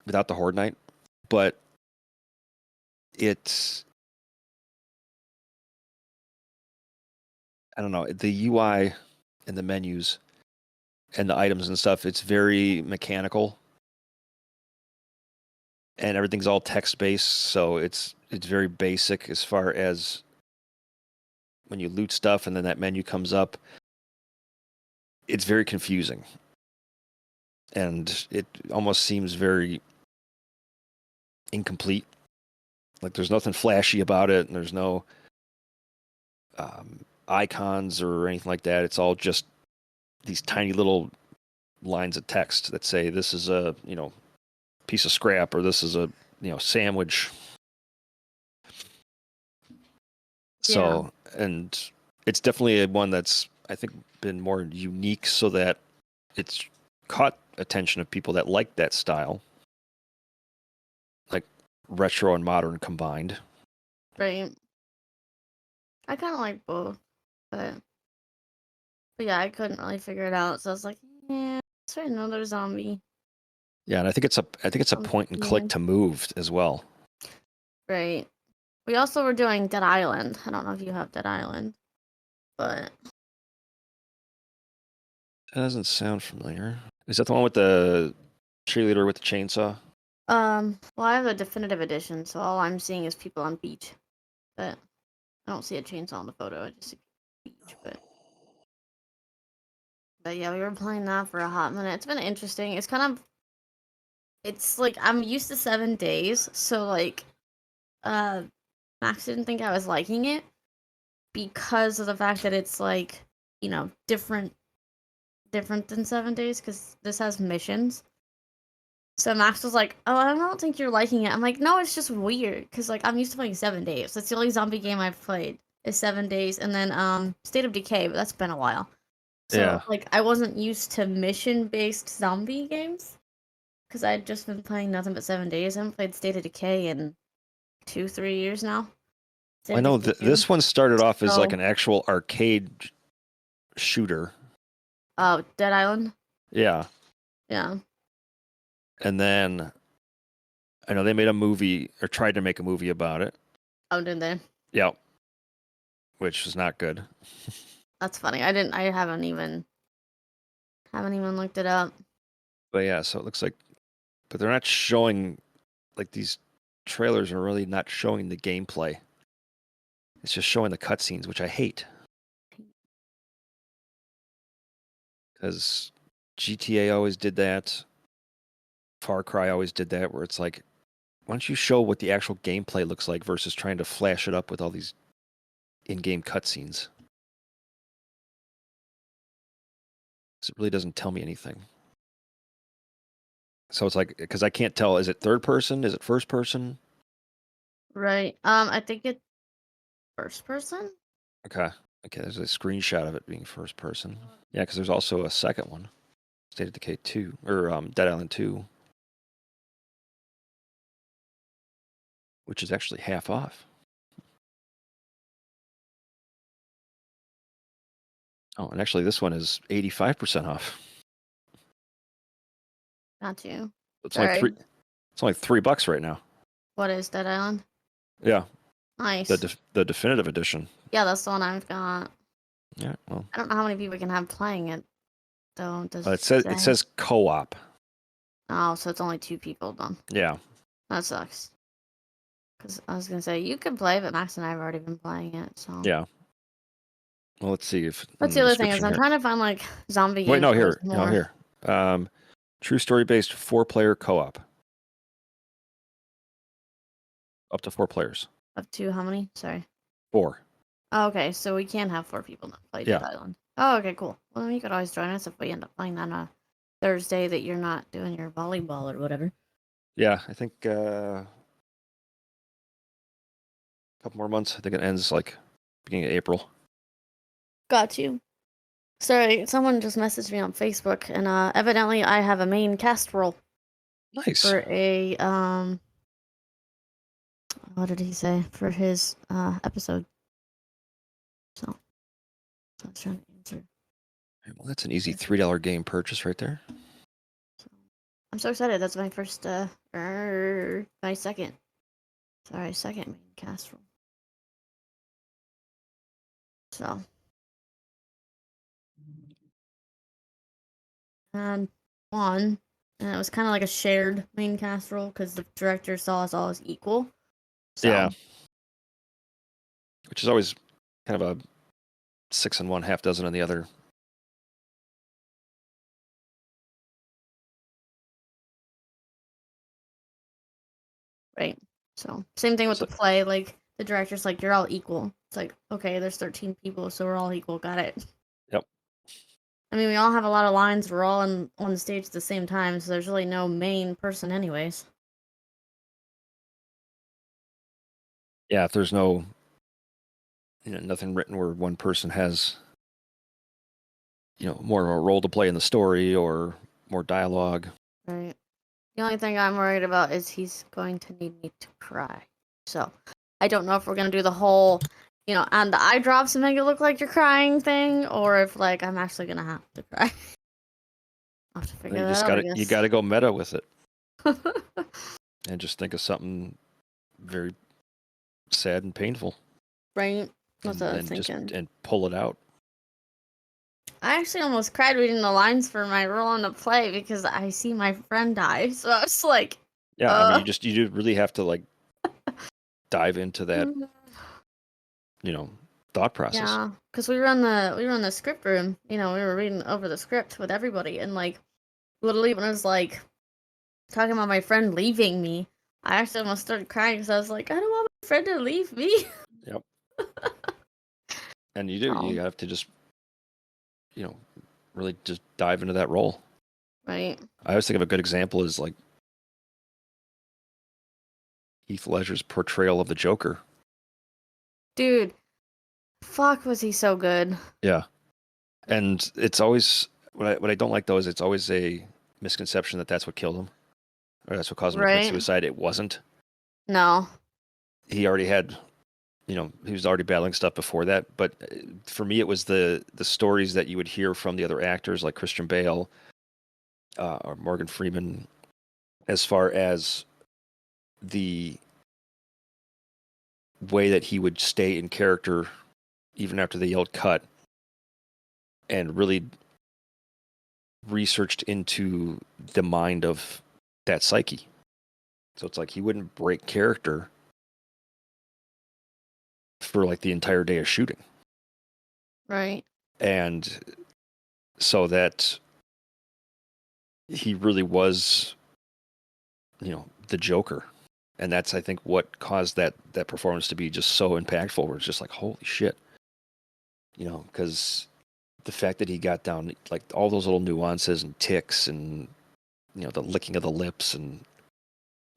Speaker 2: without the Horde Night. But it's, I don't know, the UI and the menus and the items and stuff, it's very mechanical. And everything's all text-based, so it's very basic as far as when you loot stuff and then that menu comes up. It's very confusing. And it almost seems very incomplete. Like there's nothing flashy about it, and there's no icons or anything like that. It's all just these tiny little lines of text that say this is a piece of scrap, or this is a sandwich. So, and it's definitely one that's, I think, been more unique, so that it's caught attention of people that like that style, like retro and modern combined.
Speaker 1: Right. I kind of like both, but yeah, I couldn't really figure it out. So I was like, yeah, let's try another zombie.
Speaker 2: Yeah, and I think it's a point and click to move as well.
Speaker 1: Right. We also were doing Dead Island. I don't know if you have Dead Island, but
Speaker 2: That doesn't sound familiar. Is that the one with the cheerleader with the chainsaw?
Speaker 1: well, I have a definitive edition, so all I'm seeing is people on beach, but I don't see a chainsaw in the photo. I just see beach, but yeah, we were playing that for a hot minute. It's been interesting. It's like I'm used to 7 days, so like, Max didn't think I was liking it because of the fact that it's like, different than 7 days, because this has missions. So Max was like, "Oh, I don't think you're liking it." I'm like, "No, it's just weird because like I'm used to playing 7 days. That's the only zombie game I've played is 7 days, and then State of Decay, but that's been a while. So
Speaker 2: Yeah.
Speaker 1: like I wasn't used to mission-based zombie games because I'd just been playing nothing but 7 days. I haven't played State of Decay in 2-3 years now.
Speaker 2: I know this one started off as like
Speaker 1: So-
Speaker 2: an actual arcade shooter.
Speaker 1: Oh, Dead Island?
Speaker 2: Yeah.
Speaker 1: Yeah.
Speaker 2: And then I know they made a movie or tried to make a movie about it.
Speaker 1: Oh, did they?
Speaker 2: Yep. Which was not good.
Speaker 1: That's funny. I haven't even looked it up.
Speaker 2: But yeah, so it looks like, but they're not showing, like these trailers are really not showing the gameplay. It's just showing the cutscenes, which I hate. Because GTA always did that. Far Cry always did that, where it's like, why don't you show what the actual gameplay looks like versus trying to flash it up with all these in-game cutscenes? Because it really doesn't tell me anything. So it's like, because I can't tell, is it third person? Is it first person?
Speaker 1: Right. I think it's first person.
Speaker 2: Okay. Okay, there's a screenshot of it being first person. Yeah, because there's also a second one. State of Decay 2, or Dead Island 2, which is actually half off. Oh, and actually this one is 85% off.
Speaker 1: Got you.
Speaker 2: It's
Speaker 1: Sorry.
Speaker 2: only $3 right now.
Speaker 1: What is Dead Island?
Speaker 2: Yeah,
Speaker 1: Nice.
Speaker 2: the definitive edition.
Speaker 1: Yeah, that's the one I've got.
Speaker 2: Yeah, well,
Speaker 1: I don't know how many people can have playing it, though. Does
Speaker 2: it says co-op.
Speaker 1: Oh, so it's only 2 people then.
Speaker 2: Yeah.
Speaker 1: That sucks. Because I was gonna say you can play, but Max and I have already been playing it. So
Speaker 2: Yeah. Well, let's see if.
Speaker 1: That's the other thing is I'm trying to find like zombie games.
Speaker 2: Wait, no,
Speaker 1: where
Speaker 2: here,
Speaker 1: there's
Speaker 2: no,
Speaker 1: more
Speaker 2: here. True story-based 4-player co-op. Up to 4 players.
Speaker 1: Up to how many? Sorry.
Speaker 2: 4.
Speaker 1: Oh, okay, so we can have 4 people that play
Speaker 2: Yeah.
Speaker 1: Dead Island. Oh, okay, cool. Well, then you could always join us if we end up playing on a Thursday that you're not doing your volleyball or whatever.
Speaker 2: Yeah, I think a couple more months. I think it ends like beginning of April.
Speaker 1: Got you. Sorry, someone just messaged me on Facebook, and evidently I have a main cast role
Speaker 2: Nice.
Speaker 1: for a what did he say for his episode? So I was trying to answer.
Speaker 2: Well, that's an easy $3 game purchase right there.
Speaker 1: So I'm so excited. That's my first my second main cast role. So and one, and it was kind of like a shared main cast role because the director saw us all as equal. So,
Speaker 2: Yeah. Which is always kind of a 6 in one, half dozen in the other.
Speaker 1: right. So same thing with the play. Like the director's like, you're all equal. It's like, okay, there's 13 people, so we're all equal. Got it.
Speaker 2: Yep.
Speaker 1: I mean, we all have a lot of lines. We're all on the stage at the same time, so there's really no main person, anyways.
Speaker 2: Yeah, if there's no, nothing written where one person has, more of a role to play in the story or more dialogue.
Speaker 1: Right. The only thing I'm worried about is he's going to need me to cry. So I don't know if we're gonna do the whole, and the eye drops and make it look like you're crying thing, or if like I'm actually gonna have to cry. I'll have to figure that out.
Speaker 2: You gotta go meta with it. And just think of something very sad and painful.
Speaker 1: Right. That's what I was
Speaker 2: and
Speaker 1: thinking.
Speaker 2: and pull it out.
Speaker 1: I actually almost cried reading the lines for my role in the play because I see my friend die. So I was like,
Speaker 2: yeah, I mean, you really have to like dive into that, thought process.
Speaker 1: Yeah, because we were in the script room. We were reading over the script with everybody, and like literally when I was like talking about my friend leaving me, I actually almost started crying because I was like, I don't want my friend to leave me.
Speaker 2: Yep. And you do. You have to just, really just dive into that role.
Speaker 1: Right.
Speaker 2: I always think of a good example is like Heath Ledger's portrayal of the Joker.
Speaker 1: Dude, fuck, was he so good?
Speaker 2: Yeah. And it's always what I don't like though is it's always a misconception that that's what killed him, or that's what caused him to commit suicide. It wasn't.
Speaker 1: No.
Speaker 2: He already had, he was already battling stuff before that. But for me, it was the stories that you would hear from the other actors, like Christian Bale or Morgan Freeman, as far as the way that he would stay in character even after they yelled cut, and really researched into the mind of that psyche. So it's like he wouldn't break character for like the entire day of shooting.
Speaker 1: Right.
Speaker 2: And so that he really was, the Joker. And that's, I think, what caused that performance to be just so impactful, where it's just like, holy shit. Because the fact that he got down, like, all those little nuances and ticks and, the licking of the lips. And,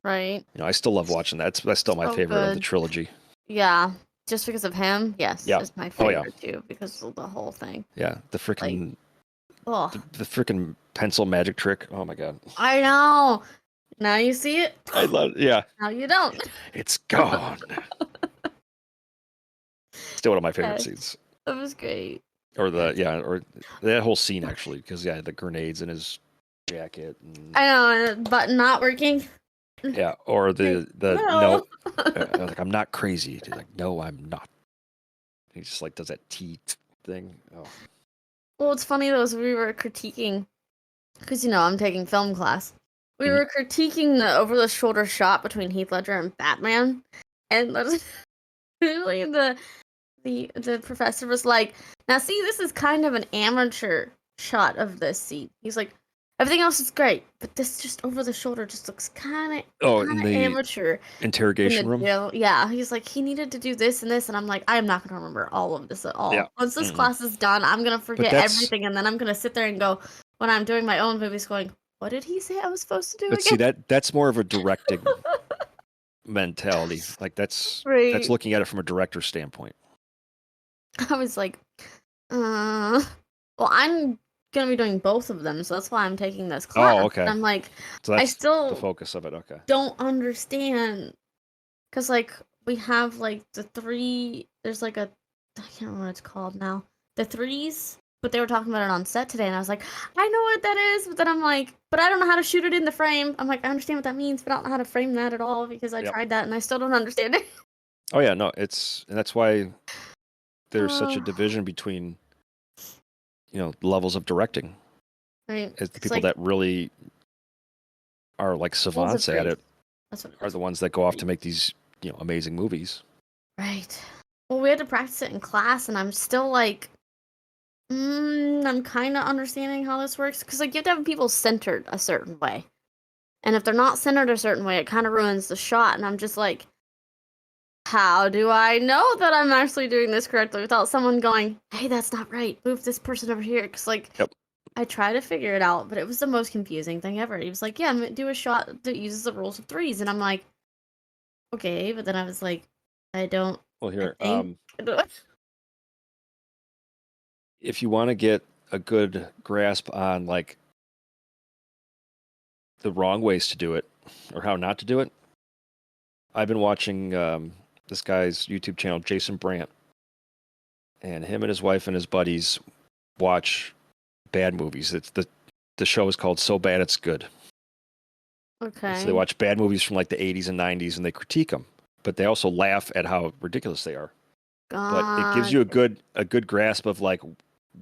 Speaker 1: Right.
Speaker 2: I still love watching that. That's still my
Speaker 1: So
Speaker 2: favorite of the
Speaker 1: good.
Speaker 2: trilogy.
Speaker 1: Yeah. Just because of him, yes,
Speaker 2: Yeah.
Speaker 1: it's my
Speaker 2: Oh, yeah.
Speaker 1: favorite too, because of the whole thing.
Speaker 2: Yeah. The freaking,
Speaker 1: Oh,
Speaker 2: the freaking pencil magic trick. Oh, my God.
Speaker 1: I know. Now you see it.
Speaker 2: I love it. Yeah.
Speaker 1: Now you don't.
Speaker 2: It's gone. Still one of my favorite
Speaker 1: Yes.
Speaker 2: scenes.
Speaker 1: That was great.
Speaker 2: Or or that whole scene, actually, because the grenades in his jacket. And,
Speaker 1: I know, and the button not working.
Speaker 2: yeah, or the
Speaker 1: No.
Speaker 2: I was like, I'm not crazy. He's like, no, I'm not. He just like does that T thing. Oh,
Speaker 1: Well, what's funny though is we were critiquing, because I'm taking film class. We
Speaker 2: Mhm.
Speaker 1: were critiquing the over-the-shoulder shot between Heath Ledger and Batman, and literally the professor was like, "Now see, this is kind of an amateur shot of this scene." He's like, "Everything else is great, but this just over the shoulder just looks kind
Speaker 2: in
Speaker 1: of
Speaker 2: the
Speaker 1: amateur."
Speaker 2: interrogation room.
Speaker 1: Yeah, he's like, he needed to do this and this, and I'm like, I am not gonna remember all of this at all.
Speaker 2: Yeah.
Speaker 1: Once this
Speaker 2: Mm-mm.
Speaker 1: class is done, I'm gonna
Speaker 2: But
Speaker 1: forget
Speaker 2: that's
Speaker 1: everything, and then I'm gonna sit there and go, when I'm doing my own movies, going, what did he say I was supposed to do
Speaker 2: but see
Speaker 1: again?
Speaker 2: that's more of a directing mentality. Like that's
Speaker 1: Right.
Speaker 2: looking at it from a director's standpoint.
Speaker 1: I was like, well, I'm gonna be doing both of them, so that's why I'm taking this class.
Speaker 2: Oh, okay.
Speaker 1: I'm like,
Speaker 2: So
Speaker 1: I
Speaker 2: that's the
Speaker 1: still
Speaker 2: focus of it. Okay.
Speaker 1: don't understand, because like we have like the three. There's like a, I can't remember what it's called now. The threes, but they were talking about it on set today, and I was like, I know what that is, but then I'm like, but I don't know how to shoot it in the frame. I'm like, I understand what that means, but I don't know how to frame that at all because I
Speaker 2: Yep.
Speaker 1: tried that and I still don't understand it.
Speaker 2: Oh yeah, no, and that's why there's such a
Speaker 1: Oh,
Speaker 2: division between levels of directing.
Speaker 1: right.
Speaker 2: As the
Speaker 1: It's
Speaker 2: people
Speaker 1: like
Speaker 2: that really are like
Speaker 1: levels of
Speaker 2: savants at
Speaker 1: grace.
Speaker 2: it
Speaker 1: That's what it
Speaker 2: are
Speaker 1: is.
Speaker 2: the ones that go off to make these amazing movies.
Speaker 1: Right. Well, we had to practice it in class, and I'm still like, I'm kind of understanding how this works, because like you have to have people centered a certain way, and if they're not centered a certain way, it kind of ruins the shot. And I'm just like, how do I know that I'm actually doing this correctly without someone going, "Hey, that's not right. Move this person over here." Because like,
Speaker 2: Yep.
Speaker 1: I try to figure it out, but it was the most confusing thing ever. He was like, "Yeah, do a shot that uses the rules of threes," and I'm like, okay, but then I was like, I don't.
Speaker 2: Well,
Speaker 1: I
Speaker 2: here,
Speaker 1: think.
Speaker 2: if you want to get a good grasp on like the wrong ways to do it or how not to do it, I've been watching this guy's YouTube channel, Jason Brandt, and him and his wife and his buddies watch bad movies. It's the show is called So Bad It's Good. And so they
Speaker 1: Okay.
Speaker 2: watch bad movies from like the 80s and 90s and they critique them, but they also laugh at how ridiculous they are. But it gives
Speaker 1: God.
Speaker 2: you a good grasp of like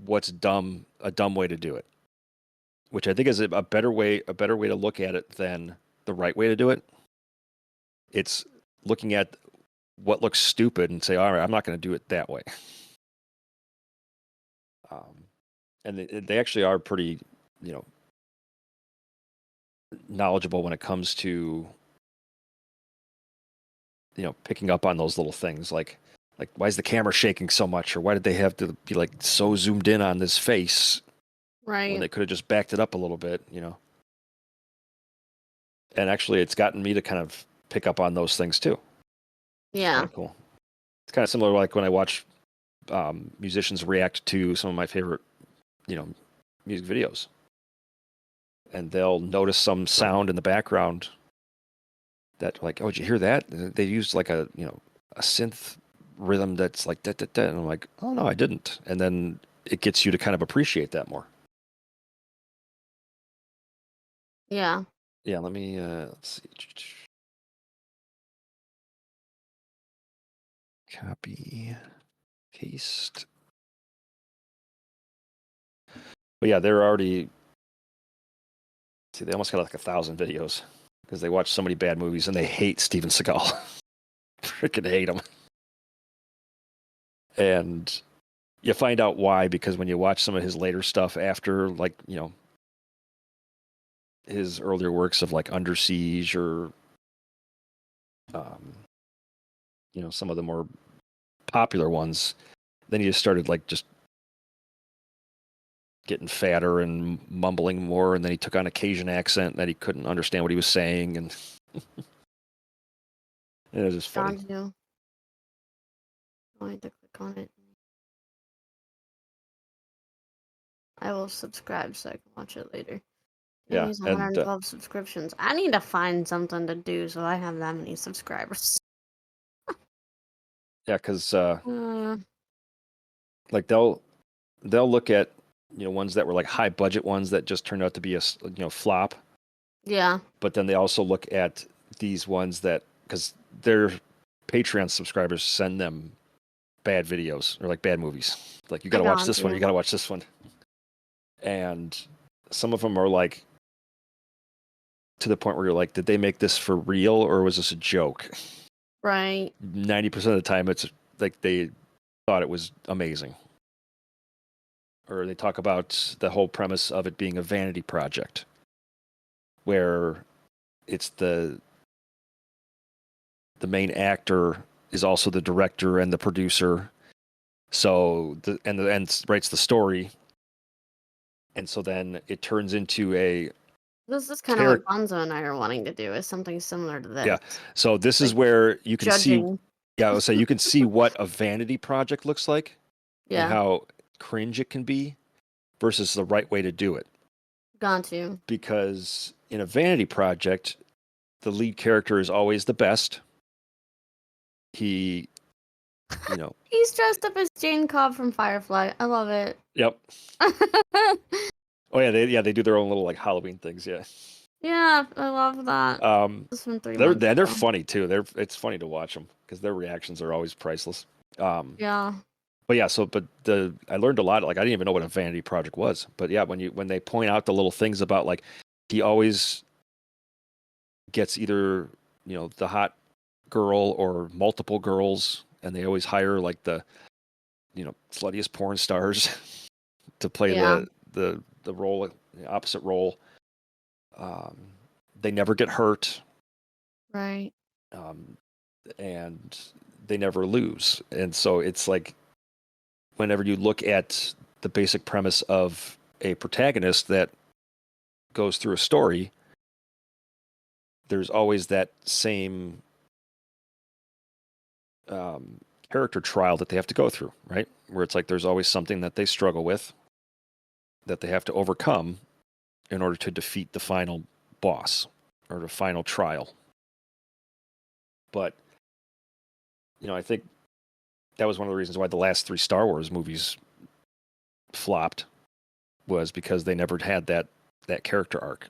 Speaker 2: what's a dumb way to do it, which I think is a better way to look at it than the right way to do it. It's looking at what looks stupid and say, all right, I'm not going to do it that way. And they actually are pretty, knowledgeable when it comes to, picking up on those little things like why is the camera shaking so much, or why did they have to be like so zoomed in on this face when
Speaker 1: Right.
Speaker 2: they could have just backed it up a little bit, And actually, it's gotten me to kind of pick up on those things too.
Speaker 1: Yeah.
Speaker 2: Kind of cool. It's kind of similar like when I watch musicians react to some of my favorite, music videos, and they'll notice some sound in the background that like, oh, did you hear that? They used like a synth rhythm that's like da, da, da. And I'm like, oh no, I didn't. And then it gets you to kind of appreciate that more.
Speaker 1: Yeah.
Speaker 2: Yeah, let me let's see. Copy, paste. But yeah, they're already, see, they almost got like 1,000 videos because they watch so many bad movies and they hate Steven Seagal. Freaking hate him. And you find out why, because when you watch some of his later stuff after, like, you know, his earlier works of like Under Siege or, you know, some of the more popular ones, then he just started like just getting fatter and mumbling more, and then he took on a Cajun accent that he couldn't understand what he was saying, and it was just funny.
Speaker 1: Got you. I need to click on it. I will subscribe so I can watch it later.
Speaker 2: Yeah,
Speaker 1: He's
Speaker 2: and
Speaker 1: 112 subscriptions. I need to find something to do so I have that many subscribers.
Speaker 2: yeah, because
Speaker 1: Uh,
Speaker 2: like they'll look at, you know, ones that were like high budget ones that just turned out to be a flop,
Speaker 1: yeah.
Speaker 2: but then they also look at these ones that, because their Patreon subscribers send them bad videos or like bad movies, like you got to watch this one, you got to watch this one, and some of them are like to the point where you're like, did they make this for real or was this a joke?
Speaker 1: Right.
Speaker 2: 90% of the time it's like they thought it was amazing, or they talk about the whole premise of it being a vanity project where it's the main actor is also the director and the producer, so and writes the story, and so then it turns into a
Speaker 1: This is kind of what Bonzo and I are wanting to do, is something similar to this.
Speaker 2: Yeah, so this is
Speaker 1: Like,
Speaker 2: where you can
Speaker 1: judging.
Speaker 2: see, yeah, I would say you can see what a vanity project looks like and
Speaker 1: Yeah.
Speaker 2: how cringe it can be versus the right way to do it.
Speaker 1: Got you.
Speaker 2: Because in a vanity project, the lead character is always the best. He, you know,
Speaker 1: He's dressed up as Jane Cobb from Firefly. I love it.
Speaker 2: yep. Oh yeah, they do their own little like Halloween things. Yeah.
Speaker 1: Yeah, I love that. This from 3 months
Speaker 2: They're
Speaker 1: ago.
Speaker 2: funny too. It's funny to watch them because their reactions are always priceless.
Speaker 1: Yeah.
Speaker 2: But yeah, I learned a lot. Like I didn't even know what a vanity project was. But yeah, when they point out the little things about like he always gets either, you know, the hot girl or multiple girls, and they always hire like the, you know, sluttiest porn stars to play the role, the opposite role. They never get hurt.
Speaker 1: Right.
Speaker 2: And they never lose. And so it's like whenever you look at the basic premise of a protagonist that goes through a story, there's always that same character trial that they have to go through, right? Where it's like there's always something that they struggle with that they have to overcome in order to defeat the final boss or the final trial. But, you know, I think that was one of the reasons why the last 3 Star Wars movies flopped, was because they never had that character arc.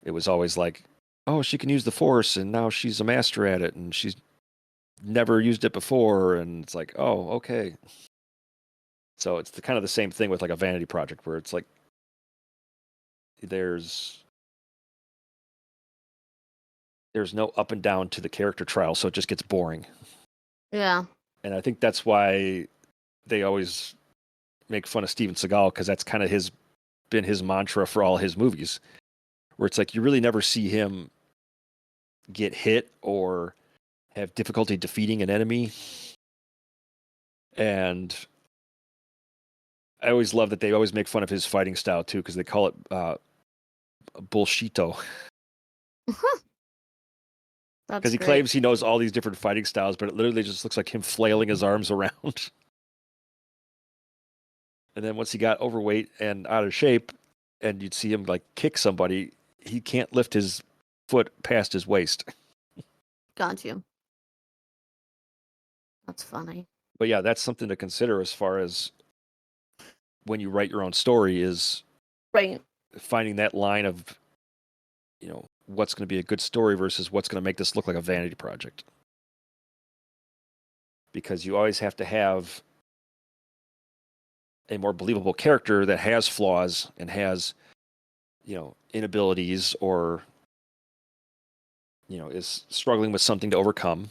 Speaker 2: It was always like, oh, she can use the Force and now she's a master at it and she's never used it before, and it's like, oh, okay. So it's kind of the same thing with like a vanity project where it's like there's no up and down to the character trial, so it just gets boring.
Speaker 1: Yeah.
Speaker 2: And I think that's why they always make fun of Steven Seagal, because that's kind of been his mantra for all his movies, where it's like you really never see him get hit or have difficulty defeating an enemy. And I always love that they always make fun of his fighting style too, because they call it bullshito. Because he claims he knows all these different fighting styles, but it literally just looks like him flailing his arms around. And then once he got overweight and out of shape, and you'd see him like kick somebody, he can't lift his foot past his waist.
Speaker 1: Got you. That's funny.
Speaker 2: But yeah, that's something to consider as far as when you write your own story is
Speaker 1: Right.
Speaker 2: finding that line of, what's going to be a good story versus what's going to make this look like a vanity project. Because you always have to have a more believable character that has flaws and has, inabilities or, is struggling with something to overcome,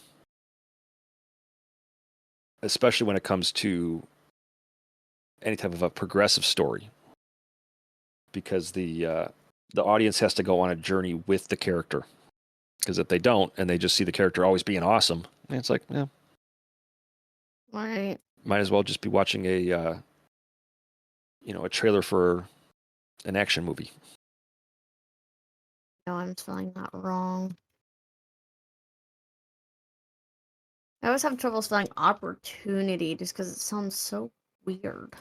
Speaker 2: especially when it comes to any type of a progressive story, because the audience has to go on a journey with the character. Because if they don't, and they just see the character always being awesome, it's like, yeah,
Speaker 1: Right.
Speaker 2: might as well just be watching a trailer for an action movie.
Speaker 1: No, I'm spelling that wrong. I always have trouble spelling opportunity just because it sounds so weird.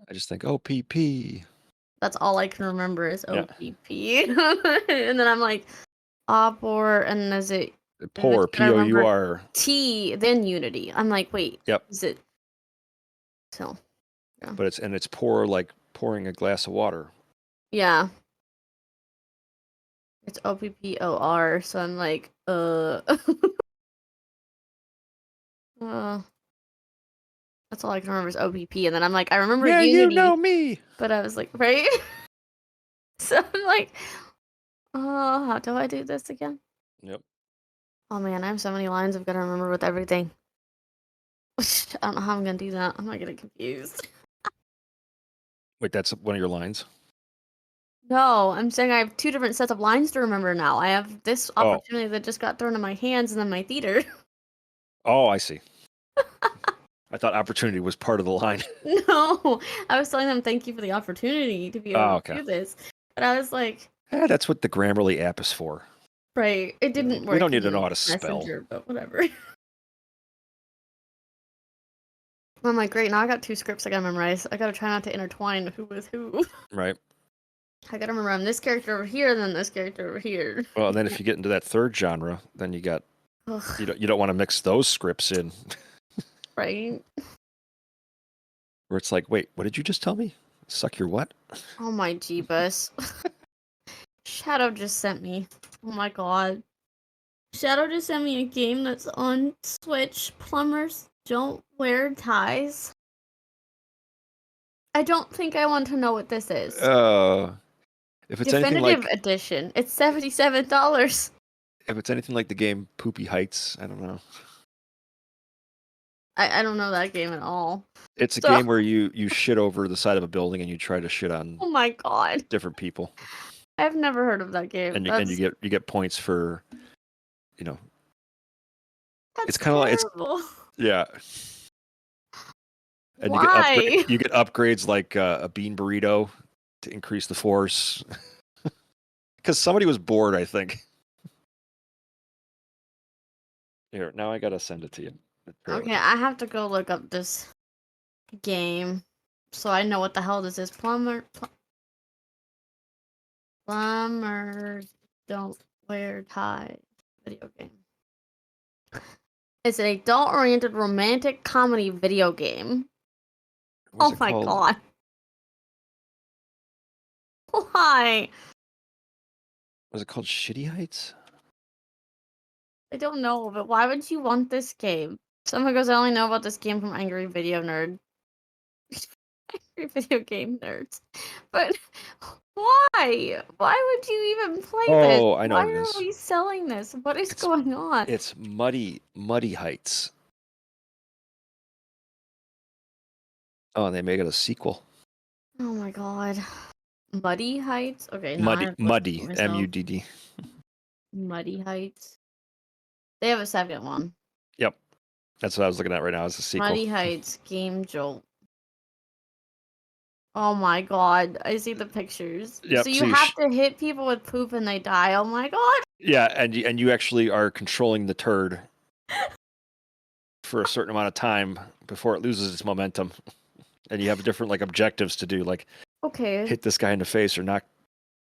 Speaker 2: I just think OPP.
Speaker 1: That's all I can remember is
Speaker 2: Yeah.
Speaker 1: OPP. And then I'm like, opor, and is it
Speaker 2: Poor,
Speaker 1: I remember
Speaker 2: P-O-U-R.
Speaker 1: T, then unity. I'm like, wait,
Speaker 2: Yep.
Speaker 1: is it? So,
Speaker 2: But it's pour like pouring a glass of water.
Speaker 1: yeah. It's OPPOR, so I'm like, that's all I can remember is OPP, and then I'm like, I remember
Speaker 2: Yeah,
Speaker 1: unity.
Speaker 2: you know me.
Speaker 1: But I was like, right? So I'm like, oh, how do I do this again?
Speaker 2: Yep.
Speaker 1: Oh man, I have so many lines I've got to remember with everything. I don't know how I'm gonna do that. I'm not getting confused.
Speaker 2: Wait, that's one of your lines?
Speaker 1: No, I'm saying I have two different sets of lines to remember now. I have this
Speaker 2: Oh.
Speaker 1: opportunity that just got thrown in my hands, and then my theater.
Speaker 2: Oh, I see. I thought opportunity was part of the line.
Speaker 1: No, I was telling them thank you for the opportunity to be able to do this, but I was like,
Speaker 2: That's what the Grammarly app is for.
Speaker 1: right, it didn't work.
Speaker 2: We don't need to
Speaker 1: in
Speaker 2: know how to spell.
Speaker 1: Messenger, but whatever. I'm like, great, now I got two scripts I gotta memorize. I gotta try not to intertwine who with who.
Speaker 2: Right.
Speaker 1: I gotta remember I'm this character over here, and then this character over here.
Speaker 2: Well, and then if you get into that third genre, then you got
Speaker 1: Ugh,
Speaker 2: you don't want to mix those scripts in
Speaker 1: right?
Speaker 2: where it's like, wait, what did you just tell me? Suck your what?
Speaker 1: Oh my Jeebus. Shadow just sent me. Oh my god. Shadow just sent me a game that's on Switch. Plumbers don't wear ties. I don't think I want to know what this is.
Speaker 2: If it's anything
Speaker 1: Definitive
Speaker 2: like
Speaker 1: edition. It's $77.
Speaker 2: if it's anything like the game Poopy Heights, I don't know.
Speaker 1: I don't know that game at all.
Speaker 2: It's a
Speaker 1: So-
Speaker 2: game where you shit over the side of a building and you try to shit on
Speaker 1: Oh my god.
Speaker 2: different people,
Speaker 1: I've never heard of that game.
Speaker 2: and you get points for,
Speaker 1: That's
Speaker 2: it's kind of like
Speaker 1: terrible.
Speaker 2: yeah. And
Speaker 1: Why?
Speaker 2: you get upgrades like a bean burrito to increase the force. Because somebody was bored, I think. Here, now I gotta send it to you. the trailer.
Speaker 1: Okay, I have to go look up this game so I know what the hell this is. Plumbers don't wear ties. Video game. It's an adult-oriented romantic comedy video game.
Speaker 2: What's
Speaker 1: Oh
Speaker 2: it
Speaker 1: my
Speaker 2: called?
Speaker 1: god. Why?
Speaker 2: Was it called Shitty Heights?
Speaker 1: I don't know, but why would you want this game? Someone goes, I only know about this game from Angry Video Nerd. Angry Video Game Nerds. But why? Why would you even play this?
Speaker 2: Oh, I know
Speaker 1: Why
Speaker 2: what it
Speaker 1: are
Speaker 2: is.
Speaker 1: we selling this? What is going on?
Speaker 2: It's Muddy Heights. Oh, and they make it a sequel.
Speaker 1: Oh my god. Muddy Heights? Okay, now I have to look
Speaker 2: Muddy,
Speaker 1: for myself.
Speaker 2: M-U-D-D.
Speaker 1: Muddy Heights. They have a second one.
Speaker 2: Yep, that's what I was looking at right now. As a sequel.
Speaker 1: Muddy Heights Game Jolt. Oh my god, I see the pictures.
Speaker 2: Yep,
Speaker 1: So you
Speaker 2: so you
Speaker 1: have to hit people with poop and they die. Oh my god.
Speaker 2: Yeah, and you actually are controlling the turd for a certain amount of time before it loses its momentum, and you have different like objectives to do, like
Speaker 1: Okay.
Speaker 2: hit this guy in the face or knock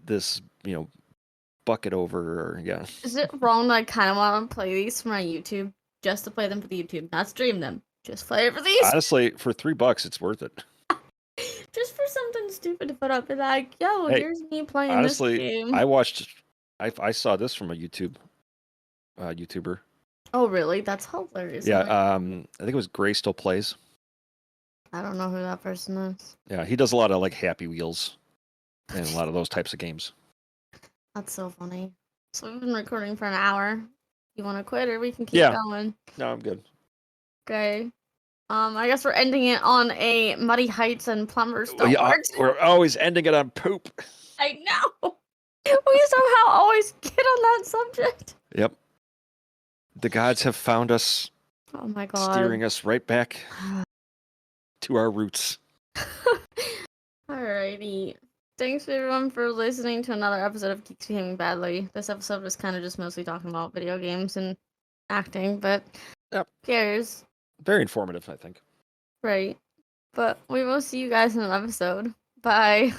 Speaker 2: this bucket over, or yeah.
Speaker 1: Is it wrong that I kind of want to play these for my YouTube just to play them for the YouTube, not stream them. Just play it for the YouTube.
Speaker 2: Honestly, for $3, it's worth it.
Speaker 1: Just for something stupid to put up and like, yo,
Speaker 2: Hey,
Speaker 1: here's me playing
Speaker 2: Honestly,
Speaker 1: this game.
Speaker 2: I saw this from a YouTuber.
Speaker 1: Oh, really? That's hilarious.
Speaker 2: Yeah, I think it was Gray Still Plays.
Speaker 1: I don't know who that person is.
Speaker 2: Yeah, he does a lot of like Happy Wheels and a lot of those types of games.
Speaker 1: That's so funny. So we've been recording for an hour. You want to quit or we can keep
Speaker 2: Yeah.
Speaker 1: going?
Speaker 2: No, I'm good.
Speaker 1: Okay. I guess we're ending it on a Muddy Heights and Plumbers Don't Work.
Speaker 2: We're always ending it on poop.
Speaker 1: I know. We somehow always get on that subject.
Speaker 2: Yep. The gods have found us,
Speaker 1: Oh my god.
Speaker 2: steering us right back to our roots.
Speaker 1: Alrighty. Thanks everyone for listening to another episode of Geeks Behaving Badly. This episode was kind of just mostly talking about video games and acting, but
Speaker 2: Yep.
Speaker 1: who cares?
Speaker 2: Very informative, I think.
Speaker 1: Right. But we will see you guys in an episode. Bye.